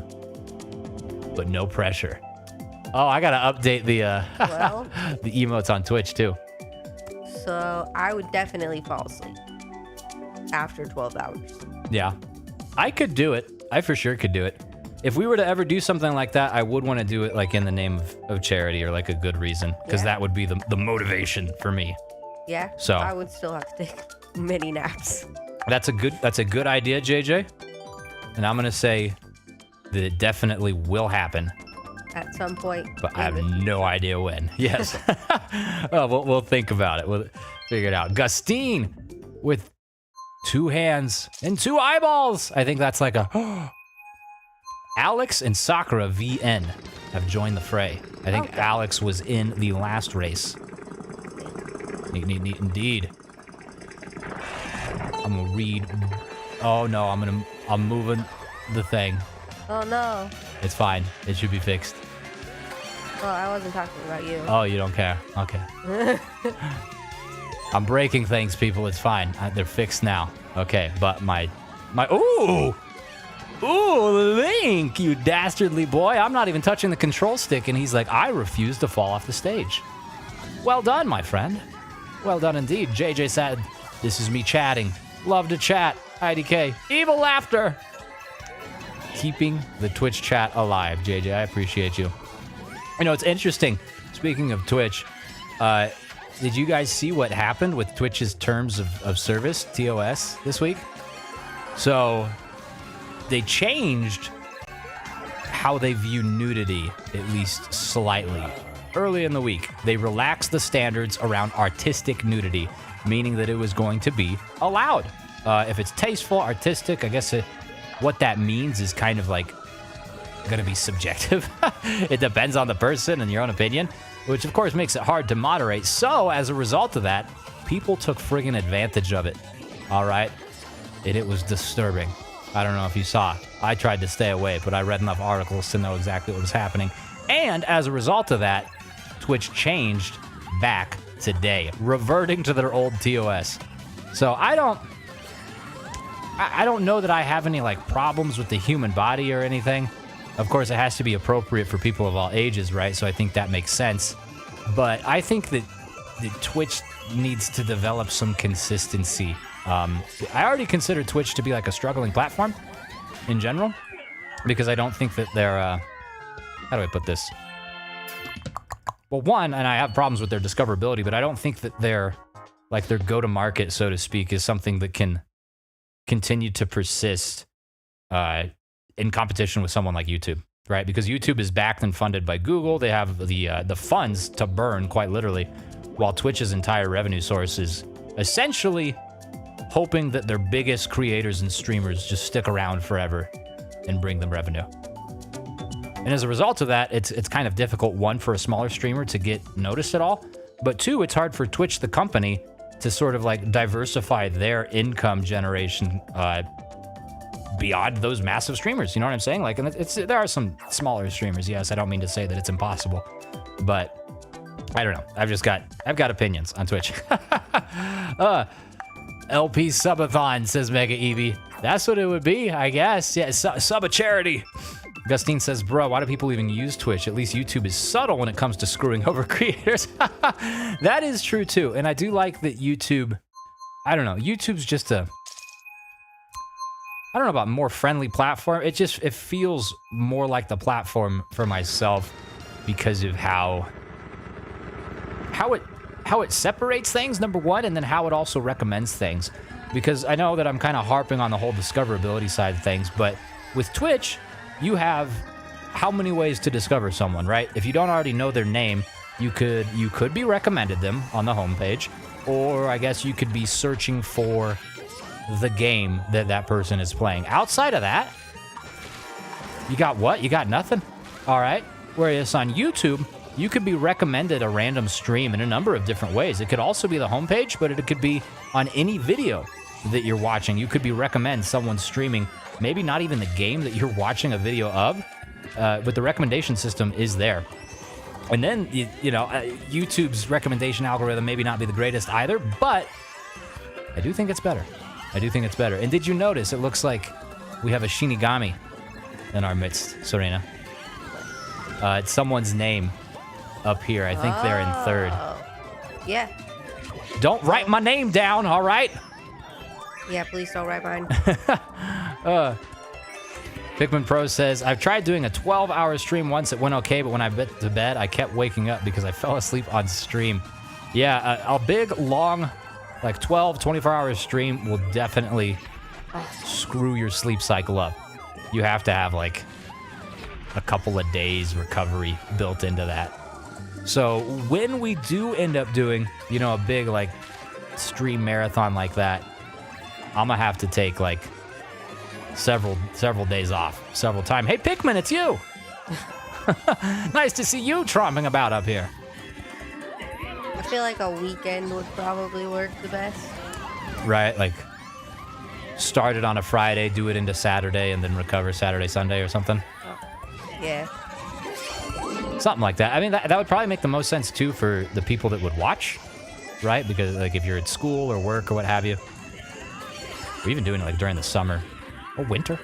But no pressure. Oh, I gotta update the the emotes on Twitch too. So I would definitely fall asleep after 12 hours. Yeah, I could do it. I for sure could do it. If we were to ever do something like that, I would want to do it like in the name of charity or like a good reason, because that would be the motivation for me. Yeah. So I would still have to take mini naps. That's a good idea, JJ. And I'm gonna say that it definitely will happen At some point. but I have no idea when. Yes. We'll think about it. We'll figure it out. Gustine with 2 hands and 2 eyeballs. I think that's like a... Alex and Sakura VN have joined the fray. I think Alex was in the last race. Neat, indeed. I'm gonna read... Oh no, I'm moving the thing. Oh no. It's fine. It should be fixed. Oh, I wasn't talking about you. Oh, you don't care. Okay. I'm breaking things, people. It's fine. They're fixed now. Okay, but my... Ooh! Ooh, Link, you dastardly boy. I'm not even touching the control stick, and he's like, I refuse to fall off the stage. Well done, my friend. Well done indeed. JJ said, this is me chatting. Love to chat. IDK. Evil laughter. Keeping the Twitch chat alive, JJ. I appreciate you. You know, it's interesting. Speaking of Twitch, did you guys see what happened with Twitch's terms of service, TOS, this week? So, they changed how they view nudity, at least slightly. Early in the week, they relaxed the standards around artistic nudity, meaning that it was going to be allowed. If it's tasteful, artistic, I guess what that means is kind of like going to be subjective. It depends on the person and your own opinion, which of course makes it hard to moderate. So as a result of that, people took friggin' advantage of it. All right. It was disturbing. I don't know if you saw. I tried to stay away, but I read enough articles to know exactly what was happening. And as a result of that, Twitch changed back today, reverting to their old TOS. So I don't know that I have any like problems with the human body or anything. Of course, it has to be appropriate for people of all ages, right? So I think that makes sense. But I think that Twitch needs to develop some consistency. I already consider Twitch to be like a struggling platform in general, because I don't think that they're, how do I put this? Well, one, and I have problems with their discoverability, but I don't think that their go-to-market, so to speak, is something that can continue to persist in competition with someone like YouTube, right? Because YouTube is backed and funded by Google. They have the funds to burn, quite literally, while Twitch's entire revenue source is essentially hoping that their biggest creators and streamers just stick around forever and bring them revenue. And as a result of that, it's kind of difficult, one, for a smaller streamer to get noticed at all, but two, it's hard for Twitch, the company, to sort of like diversify their income generation beyond those massive streamers. You know what I'm saying? Like, and there are some smaller streamers. Yes, I don't mean to say that it's impossible, but I don't know. I've got opinions on Twitch. LP Subathon, says Mega Eevee. That's what it would be, I guess. Yeah, sub a charity. Gustine says, bro, why do people even use Twitch? At least YouTube is subtle when it comes to screwing over creators. That is true too. And I do like that YouTube, I don't know, YouTube's just I don't know about more friendly platform. It feels more like the platform for myself because of how it separates things, number one, and then how it also recommends things. Because I know that I'm kind of harping on the whole discoverability side of things, but with Twitch, you have how many ways to discover someone, right? If you don't already know their name, you could be recommended them on the homepage, or I guess you could be searching for the game that person is playing. Outside of that, you got what? You got nothing. All right. Whereas on YouTube, you could be recommended a random stream in a number of different ways. It could also be the homepage, but it could be on any video that you're watching. You could be recommend someone streaming, maybe not even the game that you're watching a video of, but the recommendation system is there. And then, YouTube's recommendation algorithm maybe not be the greatest either, but I do think it's better. And did you notice, it looks like we have a Shinigami in our midst, Serena. It's someone's name up here. I think they're in third. Yeah. Don't write my name down, all right? Yeah, please don't write mine. Pikmin Pro says, I've tried doing a 12-hour stream once. It went okay, but when I went to bed, I kept waking up because I fell asleep on stream. Yeah, a big, long Like 12, 24-hour stream will definitely screw your sleep cycle up. You have to have like a couple of days recovery built into that. So when we do end up doing, you know, a big like stream marathon like that, I'm gonna have to take like several days off, several times. Hey Pikmin, it's you. Nice to see you tromping about up here. I feel like a weekend would probably work the best. Right, like start it on a Friday, do it into Saturday, and then recover Saturday, Sunday or something. Yeah. Something like that. I mean, that would probably make the most sense too for the people that would watch, right? Because like if you're at school or work or what have you, or even doing it like during the summer or winter.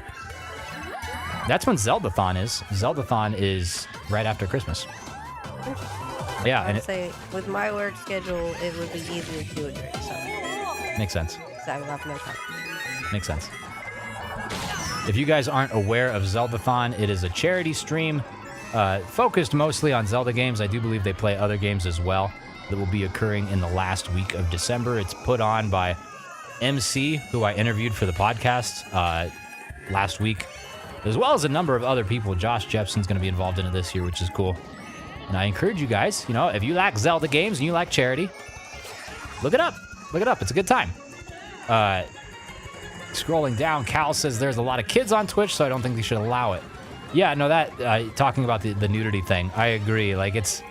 That's when Zeldathon is. Zeldathon is right after Christmas. Yeah, I'd say with my work schedule, it would be easier to do it during summer. Makes sense. Because I would have no time. Makes sense. If you guys aren't aware of Zeldathon, it is a charity stream focused mostly on Zelda games. I do believe they play other games as well that will be occurring in the last week of December. It's put on by MC, who I interviewed for the podcast last week, as well as a number of other people. Josh Jepson's going to be involved in it this year, which is cool. And I encourage you guys, you know, if you like Zelda games and you like charity, look it up. Look it up. It's a good time. Scrolling down, Cal says there's a lot of kids on Twitch, so I don't think they should allow it. Yeah, no, that, talking about the nudity thing, I agree. Like, it's,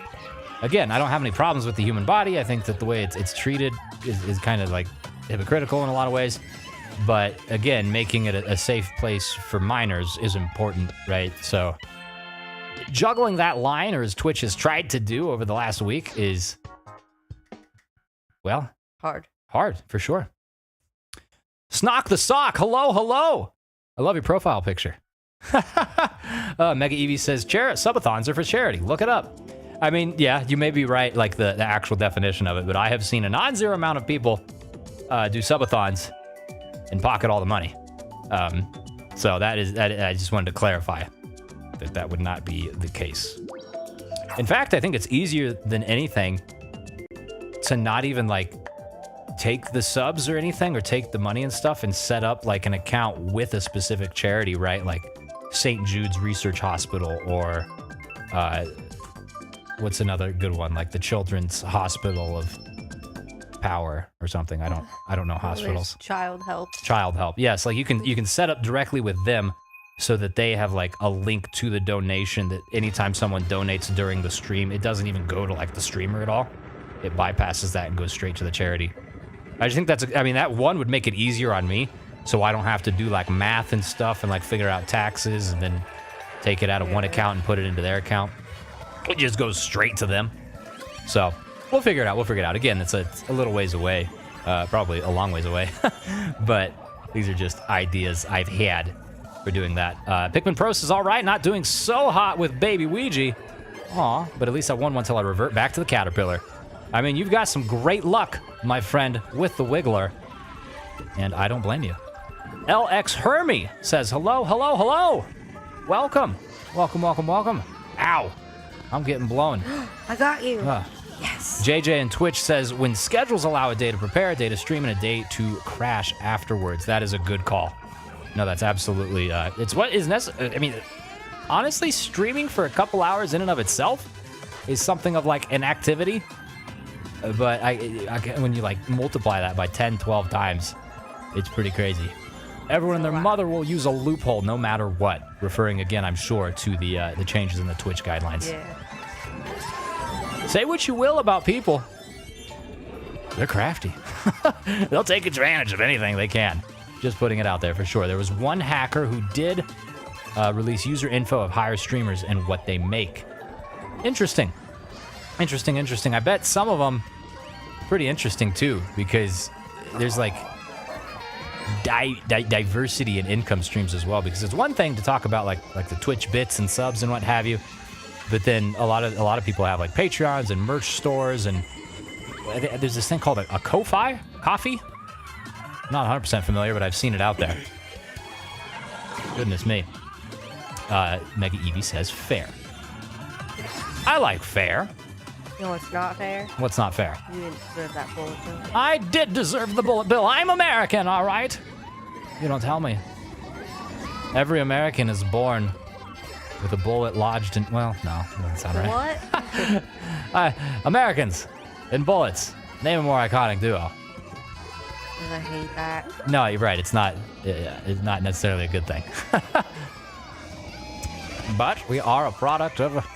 again, I don't have any problems with the human body. I think that the way it's treated is kind of, like, hypocritical in a lot of ways. But, again, making it a safe place for minors is important, right? So, juggling that line, or as Twitch has tried to do over the last week, is, well... Hard, for sure. Snock the Sock, hello. I love your profile picture. Mega Evie says, subathons are for charity. Look it up. I mean, yeah, you may be right, like the actual definition of it, but I have seen a non-zero amount of people do subathons and pocket all the money. So that I just wanted to clarify that would not be the case. In fact, I think it's easier than anything to not even like take the subs or anything, or take the money and stuff and set up like an account with a specific charity, right? Like St. Jude's Research Hospital, or what's another good one? Like the Children's Hospital of Power or something. I don't know hospitals. Child Help. Child Help. Yes, like you can set up directly with them so that they have like a link to the donation, that anytime someone donates during the stream, it doesn't even go to like the streamer at all. It bypasses that and goes straight to the charity. I just think that one would make it easier on me, so I don't have to do like math and stuff and like figure out taxes and then take it out of one account and put it into their account. It just goes straight to them. So we'll figure it out. Again, it's a little ways away, probably a long ways away, but these are just ideas I've had for doing that. Pikmin Pros is all right, not doing so hot with Baby Ouija. Aw, but at least I won one till I revert back to the Caterpillar. I mean, you've got some great luck, my friend, with the Wiggler, and I don't blame you. LX Hermie says, hello. Welcome. Ow. I'm getting blown. I got you. Yes. JJ and Twitch says, when schedules allow a day to prepare, a day to stream, and a day to crash afterwards. That is a good call. No, that's absolutely, it's what is necessary. I mean, honestly, streaming for a couple hours in and of itself is something of like an activity. But when you like multiply that by 10, 12 times, it's pretty crazy. Everyone and their mother will use a loophole no matter what. Referring again, I'm sure, to the changes in the Twitch guidelines. Yeah. Say what you will about people. They're crafty. They'll take advantage of anything they can. Just putting it out there for sure. There was one hacker who did release user info of higher streamers and what they make. Interesting. I bet some of them pretty interesting too, because there's like diversity in income streams as well. Because it's one thing to talk about like the Twitch bits and subs and what have you, but then a lot of people have like Patreons and merch stores, and there's this thing called a Ko-Fi coffee. I'm not 100% familiar, but I've seen it out there. Goodness me. Mega Evie says fair. I like fair. You know, it's not fair. What's not fair? You didn't deserve that bullet bill. I did deserve the bullet bill. I'm American, all right? You don't tell me. Every American is born with a bullet lodged in... Well, no, that doesn't sound right. What? Americans and bullets. Name a more iconic duo. I hate that. No, you're right. It's not necessarily a good thing. But we are a product of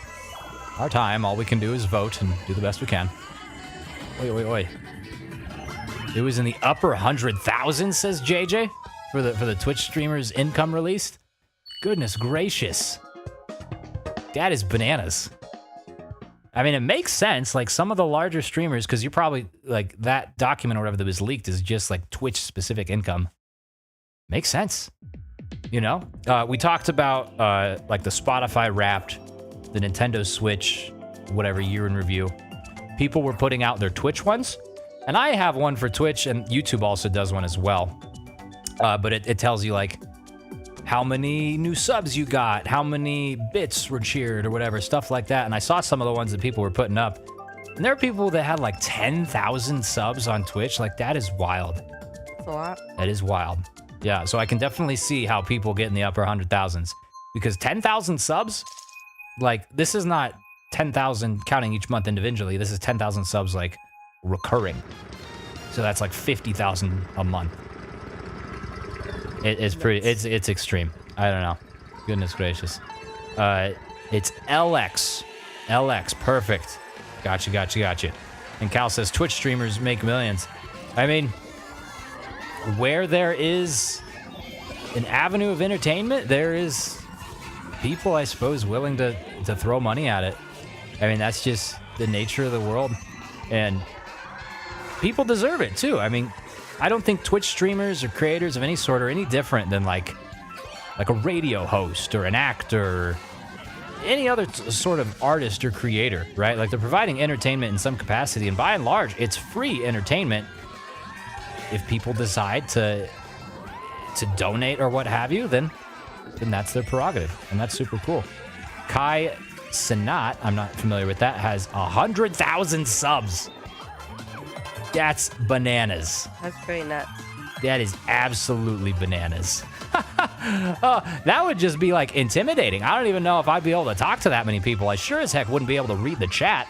our time. All we can do is vote and do the best we can. Wait. It was in the upper 100,000, says JJ, for the Twitch streamers' income released. Goodness gracious. That is bananas. I mean, it makes sense. Like some of the larger streamers, because you're probably like that document or whatever that was leaked is just like Twitch specific income. Makes sense. You know, we talked about like the Spotify Wrapped, the Nintendo Switch, whatever year in review. People were putting out their Twitch ones, and I have one for Twitch, and YouTube also does one as well. But it tells you like how many new subs you got, how many bits were cheered or whatever, stuff like that. And I saw some of the ones that people were putting up, and there are people that had like 10,000 subs on Twitch. Like that is wild. That's a lot. That is wild. Yeah, so I can definitely see how people get in the upper 100,000s, because 10,000 subs, like this is not 10,000 counting each month individually. This is 10,000 subs like recurring. So that's like 50,000 a month. It's pretty, it's extreme. I don't know. Goodness gracious. It's LX. LX, perfect. Gotcha. And Cal says Twitch streamers make millions. I mean, where there is an avenue of entertainment, there is people, I suppose, willing to throw money at it. I mean, that's just the nature of the world. And people deserve it, too. I mean, I don't think Twitch streamers or creators of any sort are any different than like a radio host or an actor or any other sort of artist or creator, right? Like they're providing entertainment in some capacity, and by and large, it's free entertainment. If people decide to donate or what have you, then that's their prerogative, and that's super cool. Kai Sanat, I'm not familiar with that, has 100,000 subs. That's bananas. That's pretty nuts. That is absolutely bananas. Oh, that would just be like intimidating. I don't even know if I'd be able to talk to that many people. I sure as heck wouldn't be able to read the chat.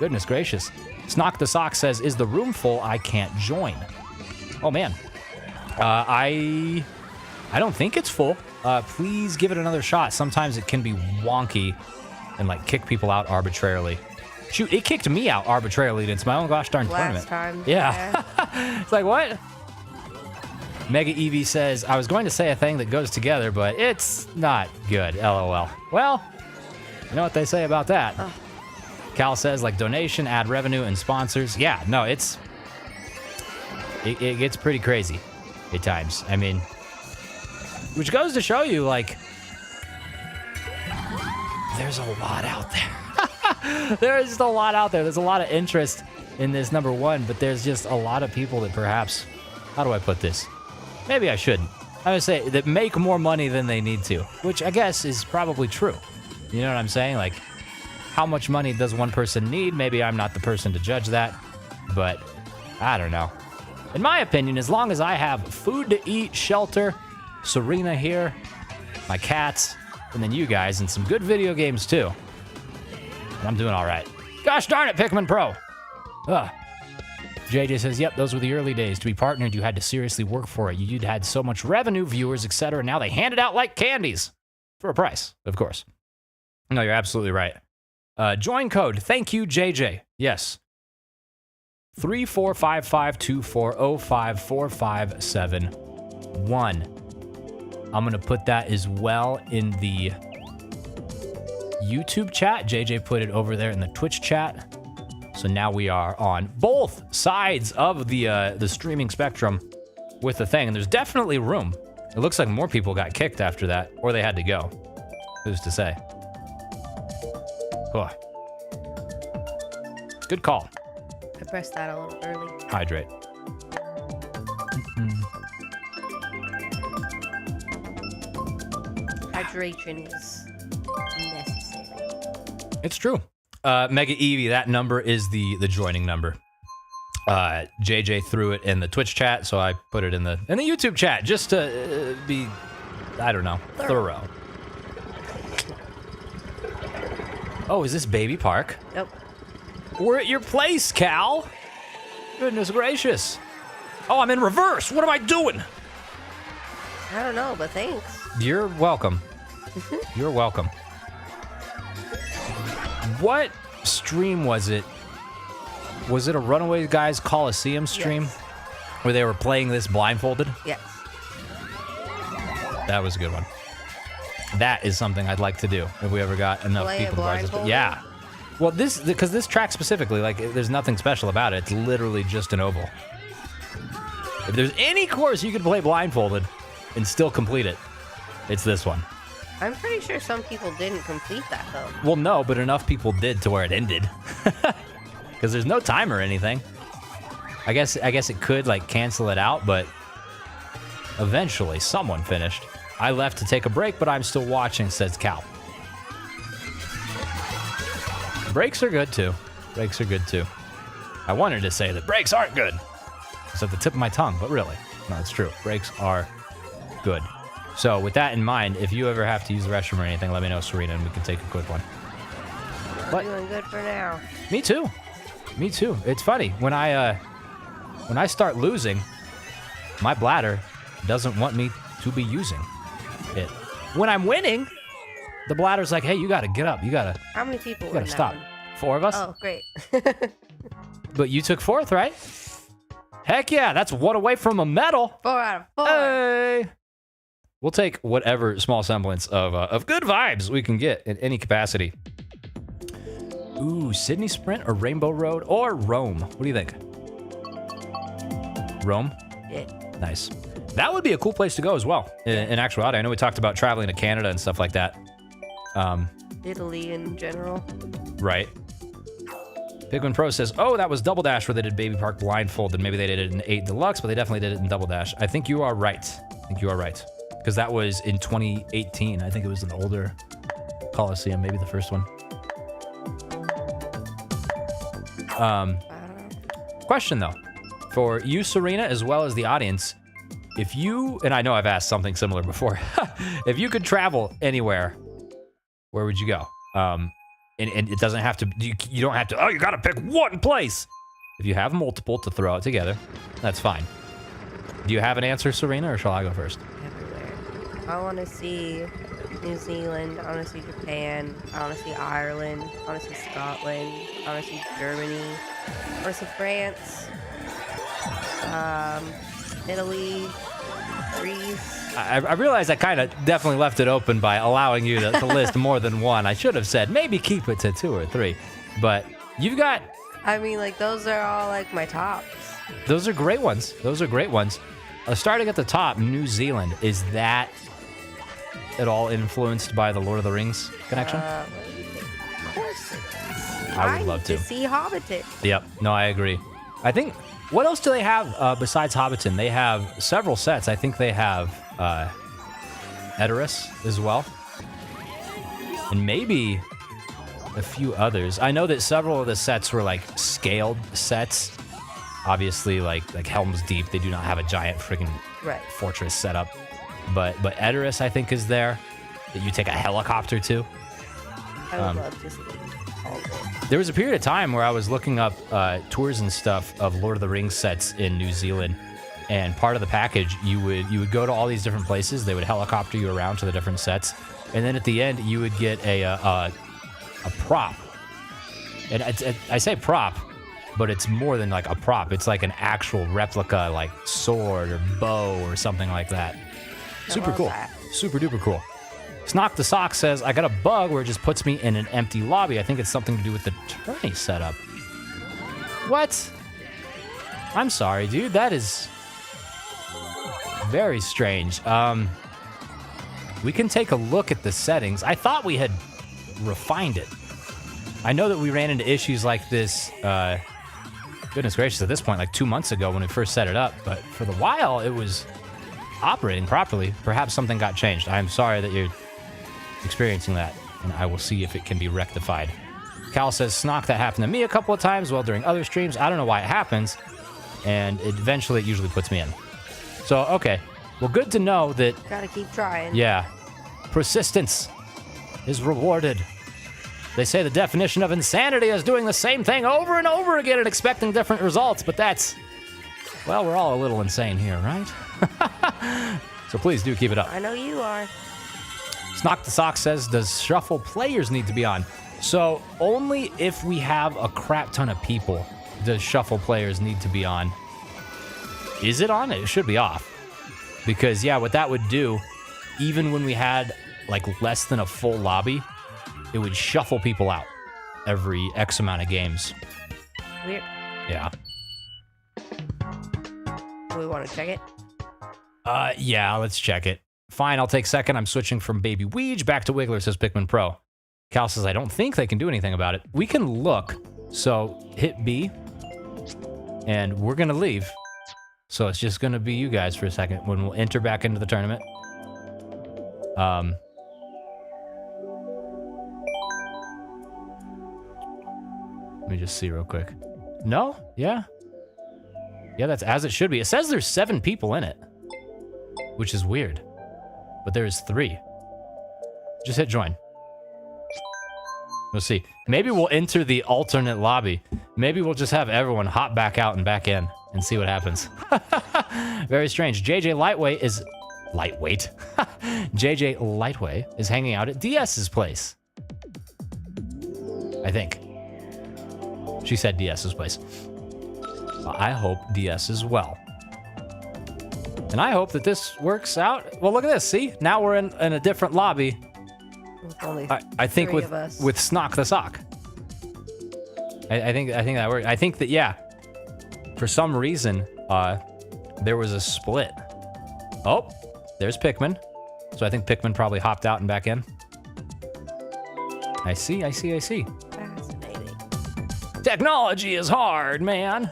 Goodness gracious. Snock the Sock says, is the room full? I can't join. Oh man. I don't think it's full. Please give it another shot. Sometimes it can be wonky and like kick people out arbitrarily. Shoot, it kicked me out arbitrarily into my own gosh darn tournament. Time. Yeah. It's like, what? Mega Evie says, I was going to say a thing that goes together, but it's not good. LOL. Well, you know what they say about that. Oh. Cal says, like donation, ad revenue, and sponsors. Yeah, no, it gets pretty crazy at times. I mean, which goes to show you, like, there's a lot out there. There is just a lot out there. There's a lot of interest in this number one, but there's just a lot of people that perhaps, how do I put this? Maybe I shouldn't. I would say that make more money than they need to, which I guess is probably true. You know what I'm saying? Like, how much money does one person need? Maybe I'm not the person to judge that, but I don't know. In my opinion, as long as I have food to eat, shelter, Serena here, my cats, and then you guys, and some good video games too, I'm doing all right. Gosh darn it, Pikmin Pro. Ugh. JJ says, yep, those were the early days. To be partnered, you had to seriously work for it. You'd had so much revenue, viewers, etc. Now they hand it out like candies. For a price, of course. No, you're absolutely right. Join code. Thank you, JJ. Yes. 345524054571. I'm going to put that as well in the YouTube chat. JJ put it over there in the Twitch chat. So now we are on both sides of the streaming spectrum with the thing. And there's definitely room. It looks like more people got kicked after that, or they had to go. Who's to say? Oh. Good call. I pressed that a little early. Hydrate. Hydration is necessary. It's true. Mega Eevee, that number is the joining number. JJ threw it in the Twitch chat, so I put it in the YouTube chat just to be, I don't know, thorough. Oh, is this Baby Park? Nope. We're at your place, Cal. Goodness gracious. Oh, I'm in reverse. What am I doing? I don't know, but thanks. You're welcome. You're welcome. What stream was it? Was it a Runaway Guys Coliseum stream? Yes. Where they were playing this blindfolded? Yes. That was a good one. That is something I'd like to do if we ever got enough Play people to watch this. blindfolded? Yeah. Well, because this track specifically, like, there's nothing special about it. It's literally just an oval. If there's any course you could play blindfolded and still complete it, it's this one. I'm pretty sure some people didn't complete that, though. Well, no, but enough people did to where it ended. Because there's no time or anything. I guess it could, like, cancel it out, but eventually someone finished. I left to take a break, but I'm still watching, says Cal. Breaks are good, too. Breaks are good, too. I wanted to say that breaks aren't good. It's at the tip of my tongue, but really, no, it's true. Breaks are good. So with that in mind, if you ever have to use the restroom or anything, let me know, Serena, and we can take a quick one. We're doing good for now. Me too. Me too. It's funny when I start losing, my bladder doesn't want me to be using it. When I'm winning, the bladder's like, "Hey, you gotta get up. You gotta." How many people You were gotta in stop. that one? 4 of us. Oh, great. But you took 4th, right? Heck yeah, that's 1 away from a medal. 4 out of 4. Hey. We'll take whatever small semblance of good vibes we can get in any capacity. Ooh, Sydney Sprint or Rainbow Road or Rome? What do you think? Rome? Yeah. Nice. That would be a cool place to go as well. In actuality, I know we talked about traveling to Canada and stuff like that. Italy in general. Right. Pigman Pro says, oh, that was Double Dash where they did Baby Park blindfolded. Maybe they did it in 8 Deluxe, but they definitely did it in Double Dash. I think you are right. Because that was in 2018. I think it was an older Coliseum, maybe the first one. Question though, for you, Serena, as well as the audience, if you, and I know I've asked something similar before, if you could travel anywhere, where would you go? And it doesn't have to, you don't have to, oh, you gotta pick one place. If you have multiple to throw out together, that's fine. Do you have an answer, Serena, or shall I go first? Everywhere. I want to see New Zealand. I want to see Japan. I want to see Ireland. I want to see Scotland. I want to see Germany. I want to see France. Italy. Greece. I realize I kind of definitely left it open by allowing you to list more than one. I should have said maybe keep it to 2 or 3, but you've got. I mean, like, those are all like my tops. Those are great ones. Starting at the top, New Zealand. Is that at all influenced by the Lord of the Rings connection? Of course it is. I would love to see Hobbiton. Yep. No, I agree. I think. What else do they have besides Hobbiton? They have several sets. I think they have Edoras as well, and maybe a few others. I know that several of the sets were like scaled sets. Obviously, like Helm's Deep, they do not have a giant freaking fortress set up. But Edoras, I think, is there that you take a helicopter to. I would love to see all of it. There was a period of time where I was looking up tours and stuff of Lord of the Rings sets in New Zealand, and part of the package, you would go to all these different places. They would helicopter you around to the different sets, and then at the end, you would get a prop. And I say prop, but it's more than like a prop. It's like an actual replica, like sword or bow or something like that. Super cool. Super duper cool. Snock the Sock says, I got a bug where it just puts me in an empty lobby. I think it's something to do with the tourney setup. What? I'm sorry, dude. That is very strange. We can take a look at the settings. I thought we had refined it. I know that we ran into issues like this, goodness gracious, at this point, like 2 months ago when we first set it up. But for the while, it was operating properly. Perhaps something got changed. I'm sorry that you're experiencing that, and I will see if it can be rectified. Cal says, Snock, that happened to me a couple of times while during other streams. I don't know why it happens. And eventually it usually puts me in. So, okay. Well, good to know that... Gotta keep trying. Yeah. Persistence is rewarded. They say the definition of insanity is doing the same thing over and over again and expecting different results, but that's... Well, we're all a little insane here, right? So please do keep it up. I know you are. Snock the Sock says, does shuffle players need to be on? So only if we have a crap ton of people does shuffle players need to be on. Is it on? It should be off. Because, yeah, what that would do, even when we had, like, less than a full lobby, it would shuffle people out every X amount of games. Weird. Yeah. Do we want to check it? Yeah, let's check it. Fine, I'll take second. I'm switching from Baby Weege back to Wiggler, says Pikmin Pro. Cal says, I don't think they can do anything about it. We can look. So hit B, and we're going to leave. So it's just going to be you guys for a second when we'll enter back into the tournament. Let me just see real quick. No? Yeah? Yeah, that's as it should be. It says there's 7 people in it, which is weird. But there is 3. Just hit join. We'll see. Maybe we'll enter the alternate lobby. Maybe we'll just have everyone hop back out and back in and see what happens. Very strange. JJ Lightweight is... Lightweight? JJ Lightweight is hanging out at DS's place. I think. She said DS's place. Well, I hope DS as well. And I hope that this works out. Well, look at this. See? Now we're in a different lobby. Only I think with Snock the Sock. I think that worked. I think that, yeah. For some reason, there was a split. Oh, there's Pikmin. So I think Pikmin probably hopped out and back in. I see. Fascinating. Technology is hard, man.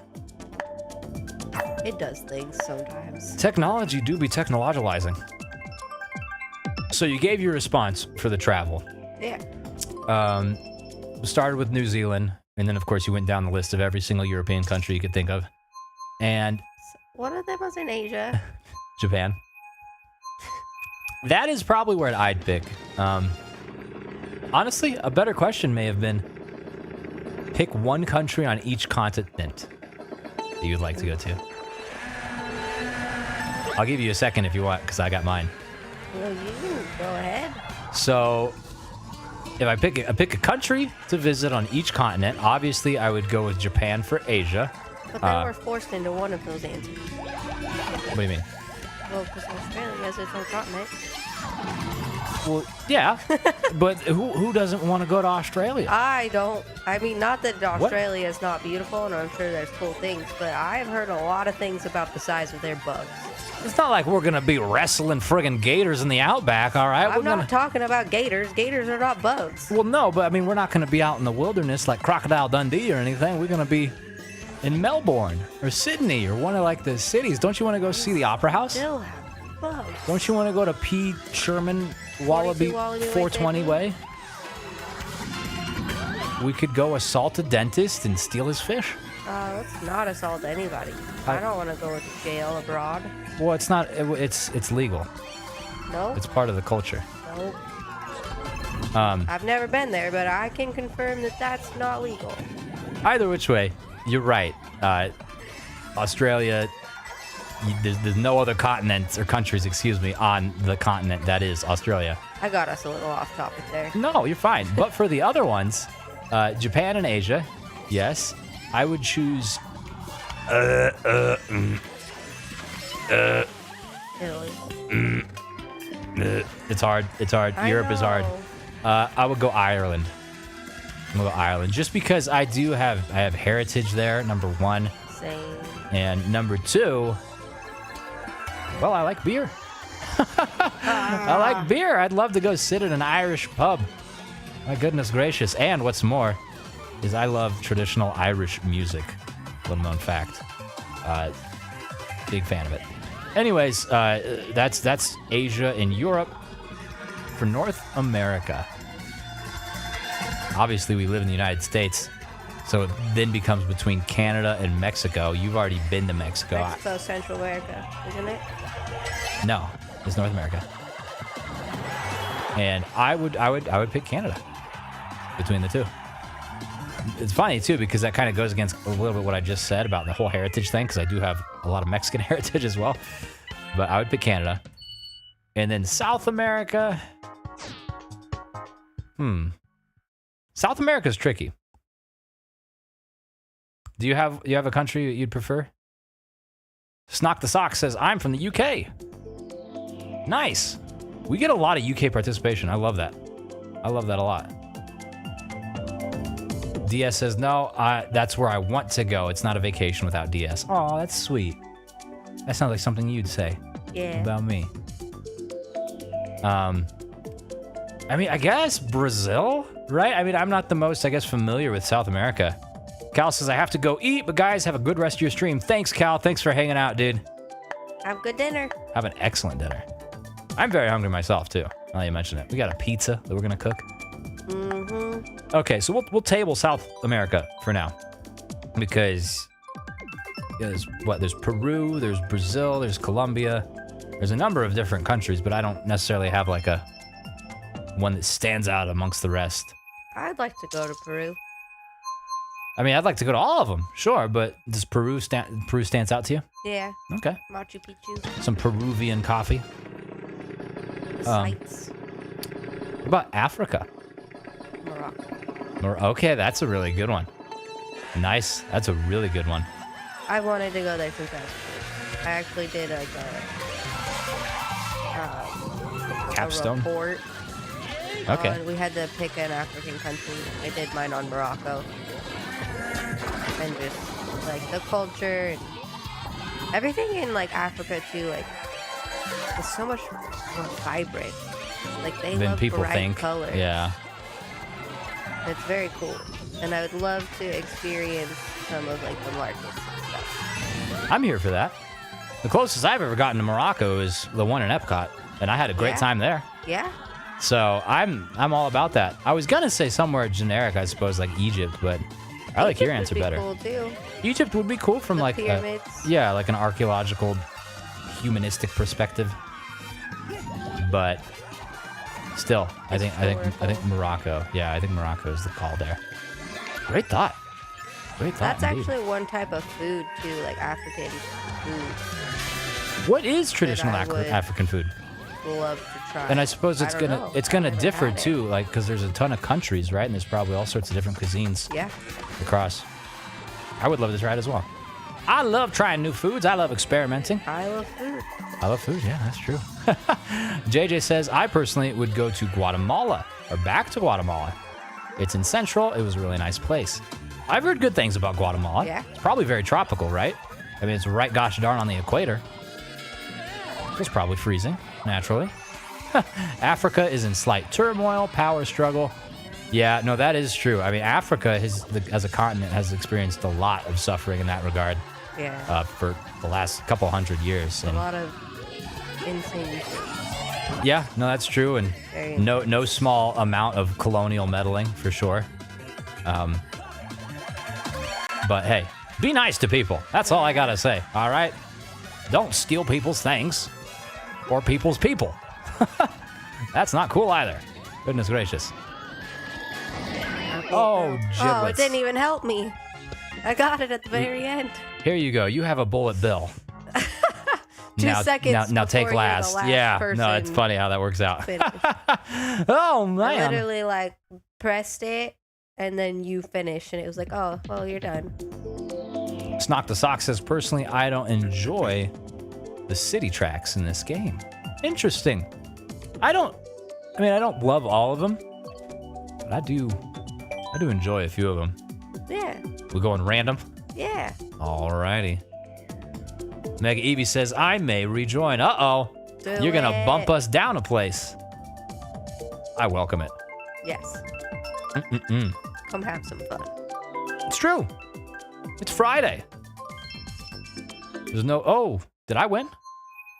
It does things sometimes. Technology do be technologizing. So you gave your response for the travel. Yeah. Started with New Zealand, and then of course you went down the list of every single European country you could think of. And one of them was in Asia. Japan. That is probably where I'd pick. Honestly, a better question may have been pick one country on each continent that you'd like to go to. I'll give you a second if you want, because I got mine. Well, you go ahead. So, if I pick a country to visit on each continent, obviously I would go with Japan for Asia. But then we're forced into one of those answers. What do you mean? Well, because Australia has its own continent. Well, yeah, but who doesn't want to go to Australia? I don't. I mean, not that Australia is not beautiful, and I'm sure there's cool things, but I've heard a lot of things about the size of their bugs. It's not like we're going to be wrestling friggin' gators in the outback, all right? I'm not talking about gators. Gators are not bugs. Well, no, but I mean, we're not going to be out in the wilderness like Crocodile Dundee or anything. We're going to be in Melbourne or Sydney or one of like the cities. Don't you want to go see the Opera House? Still have bugs. Don't you want to go to P. Sherman Wallaby 420 Way? We could go assault a dentist and steal his fish. Let's not assault anybody. I don't want to go to jail abroad. Well, it's not. It's legal. No? It's part of the culture. Nope. I've never been there, but I can confirm that that's not legal. Either which way, you're right. Australia, there's no other continents or countries, excuse me, on the continent that is Australia. I got us a little off topic there. No, you're fine. But for the other ones, Japan and Asia, yes, I would choose. Italy. It's hard. Europe is hard. I would go Ireland. I'm gonna go Ireland just because I have heritage there. Number one. Same. And number two. Well, I like beer. I like beer. I'd love to go sit at an Irish pub. My goodness gracious. And what's more is I love traditional Irish music. Little known fact. Big fan of it. Anyways, that's Asia and Europe. For North America, obviously we live in the United States. So it then becomes between Canada and Mexico. You've already been to Mexico. Mexico, Central America, isn't it? No, it's North America. And I would pick Canada between the two. It's funny too because that kind of goes against a little bit what I just said about the whole heritage thing because I do have a lot of Mexican heritage as well. But I would pick Canada. And then South America. South America's tricky. Do you have a country you'd prefer? Snock the Sock says, I'm from the UK. Nice. We get a lot of UK participation. I love that. I love that a lot. DS says, no, that's where I want to go. It's not a vacation without DS. Oh, that's sweet. That sounds like something you'd say. Yeah. About me. I mean, I guess Brazil, right? I mean, I'm not the most, I guess, familiar with South America. Cal says, I have to go eat, but guys, have a good rest of your stream. Thanks, Cal. Thanks for hanging out, dude. Have good dinner. Have an excellent dinner. I'm very hungry myself, too, now that you mention it. We got a pizza that we're going to cook. Mm-hmm. Okay, so we'll table South America for now. Because there's Peru, there's Brazil, there's Colombia. There's a number of different countries, but I don't necessarily have like a one that stands out amongst the rest. I'd like to go to Peru. I mean, I'd like to go to all of them, sure, but does Peru stands out to you? Yeah. Okay. Machu Picchu. Some Peruvian coffee. Sights. What about Africa? Morocco. Okay, that's a really good one. Nice. That's a really good one. I wanted to go there since I actually did like Capstone? a report. Okay. We had to pick an African country. I did mine on Morocco. And just like the culture and everything in like Africa too, like it's so much more vibrant. Like they Than love people bright think. colors. Yeah. It's very cool. And I would love to experience some of like the markets and stuff. I'm here for that. The closest I've ever gotten to Morocco is the one in Epcot, and I had a great time there. Yeah. So I'm all about that. I was gonna say somewhere generic, I suppose, like Egypt, but I like your answer better. Cool too. Egypt would be cool from The like pyramids. like an archaeological, humanistic perspective. But still, I think Morocco. Yeah, I think Morocco is the call there. Great thought. Great thought. That's indeed. actually one type of food too, like African food. What is traditional I would African food? Love to try. And I suppose it's gonna I've differ had it. too, like because there's a ton of countries, right? And there's probably all sorts of different cuisines Yeah. across. I would love to try it as well. I love trying new foods. I love experimenting. I love food. I love food. Yeah, that's true. JJ says, I personally would go to Guatemala or back to Guatemala. It's in Central. It was a really nice place. I've heard good things about Guatemala. Yeah. It's probably very tropical, right? I mean, it's right gosh darn on the equator. It's probably freezing, naturally. Africa is in slight turmoil, power struggle. Yeah, no, that is true. I mean, Africa as a continent has experienced a lot of suffering in that regard. Yeah. For the last couple hundred years. A lot of insane things. Yeah, no, that's true, and Very no small amount of colonial meddling for sure. But hey, be nice to people. That's all I gotta say. All right, don't steal people's things or people's people. That's not cool either. Goodness gracious. Oh, giblets. Oh, it didn't even help me. I got it at the very end. Here you go. You have a bullet bill. 2 seconds. Now take before you're the last. Yeah. person No, it's funny how that works out. finished. Oh I man. literally like pressed it, and then you finished, and it was like, oh, well, you're done. Snock the Sock says, personally, I don't enjoy the city tracks in this game. Interesting. I don't love all of them, but I do enjoy a few of them. Yeah. We're going random. Yeah. Alrighty. Mega Evie says, I may rejoin. Uh-oh. Do You're gonna it. bump us down a place. I welcome it. Yes. Come have some fun. It's true. It's Friday. There's no... Oh, did I win?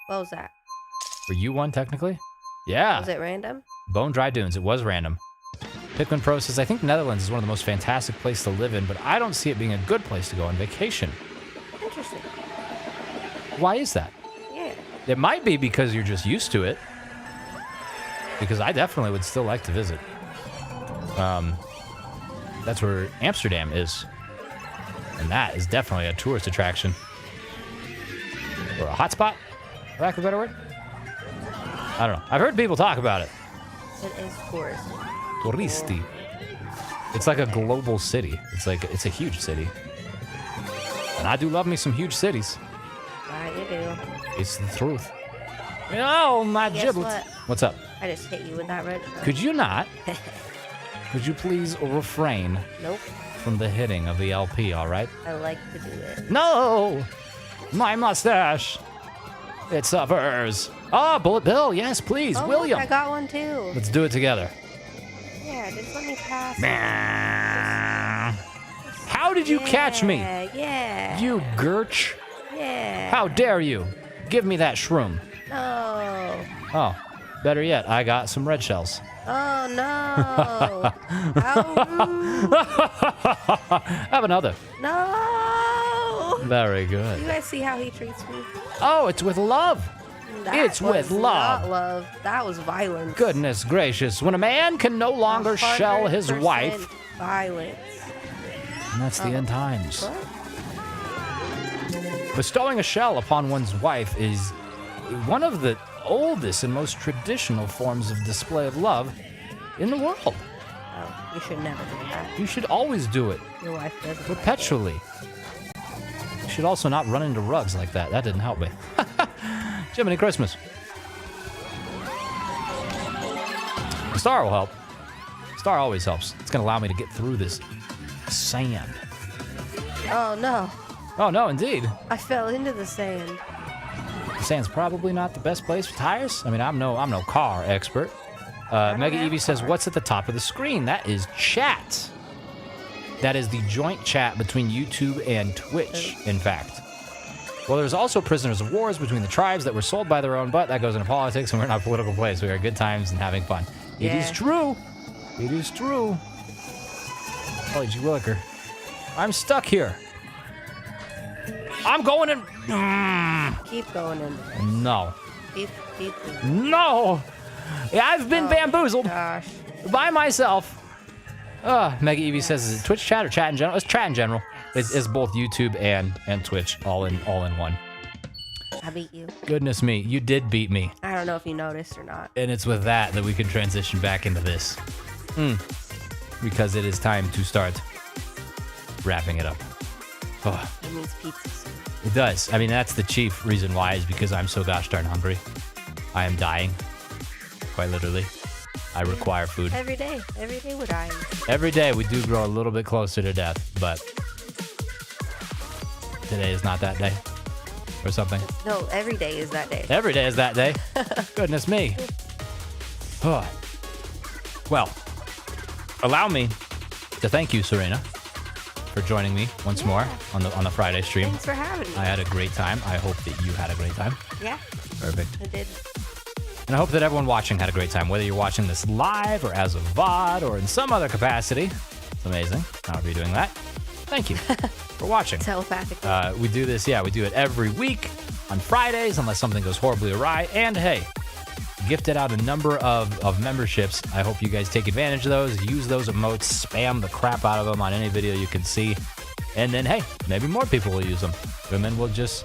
What was that? Were you one, technically? Yeah. Was it random? Bone Dry Dunes. It was random. Pikmin Pro says, I think Netherlands is one of the most fantastic places to live in, but I don't see it being a good place to go on vacation. Interesting. Why is that? Yeah. It might be because you're just used to it. Because I definitely would still like to visit. That's where Amsterdam is. And that is definitely a tourist attraction. Or a hotspot, for lack of a better word. I don't know. I've heard people talk about it. It is tourist. Touristi. It's like a global city. It's a huge city. And I do love me some huge cities. Right, you do. It's the truth. Oh, my Guess giblets. what? What's up? I just hit you with that red shell. Could you not? Could you please refrain Nope. from the hitting of the LP, all right? I like to do it. No! My mustache! It suffers. Oh, Bullet Bill, yes, please, Oh, William. look, I got one too. Let's do it together. Yeah, just let me pass. How did you catch me? Yeah. You Gurch. Yeah. How dare you? Give me that shroom. No. Oh, better yet, I got some red shells. Oh no. How rude. Have another. No. Very good. You guys see how he treats me? Oh, it's with love. It's with love. Not love. That was violence. Goodness gracious. When a man can no longer shell his 100% wife. Violence. And that's the end times. What? Bestowing a shell upon one's wife is one of the oldest and most traditional forms of display of love in the world. Oh, you should never do that. You should always do it. Your wife doesn't. Perpetually. You should also not run into rugs like that. That didn't help me. Jiminy Christmas. Star will help. Star always helps. It's going to allow me to get through this sand. Oh no. Oh, no, indeed. I fell into the sand. The sand's probably not the best place for tires. I mean, I'm no car expert. Mega have Evie a says, car. what's at the top of the screen? That is chat. That is the joint chat between YouTube and Twitch, in fact. Well, there's also prisoners of wars between the tribes that were sold by their own, but that goes into politics, and we're not a political place. We are good times and having fun. Yeah. It is true. It is true. Holy gee williker. I'm stuck here. I'm going in. Keep going in. No. Keep. No. Yeah, I've been bamboozled Gosh. by myself. Mega Evie says, is it Twitch chat or chat in general? It's chat in general. It's both YouTube and Twitch all in one. I beat you. Goodness me, you did beat me. I don't know if you noticed or not. And it's with that we can transition back into this. Because it is time to start wrapping it up. Oh, It means pizza soon. it does. I mean, that's the chief reason why is because I'm so gosh darn hungry. I am dying. Quite literally. I require food. Every day we're dying. Every day we do grow a little bit closer to death, but today is not that day. Or something. No, every day is that day. Every day is that day. Goodness me. Oh. Well, allow me to thank you, Serena, for joining me once more on the Friday stream. Thanks for having me. I had a great time. I hope that you had a great time. Yeah, Perfect. I did. And I hope that everyone watching had a great time, whether you're watching this live or as a VOD or in some other capacity. It's amazing. However you're doing that. Thank you for watching. Telepathically. We do this, we do it every week on Fridays, unless something goes horribly awry. And hey, gifted out a number of memberships. I hope you guys take advantage of those, use those emotes, spam the crap out of them on any video you can see. And then, hey, maybe more people will use them. And then we'll just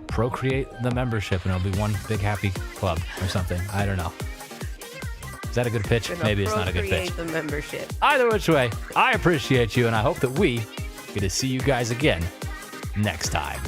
procreate the membership and it'll be one big happy club or something. I don't know. Is that a good pitch? Maybe it's not a good pitch. The membership. Either which way, I appreciate you and I hope that we get to see you guys again next time.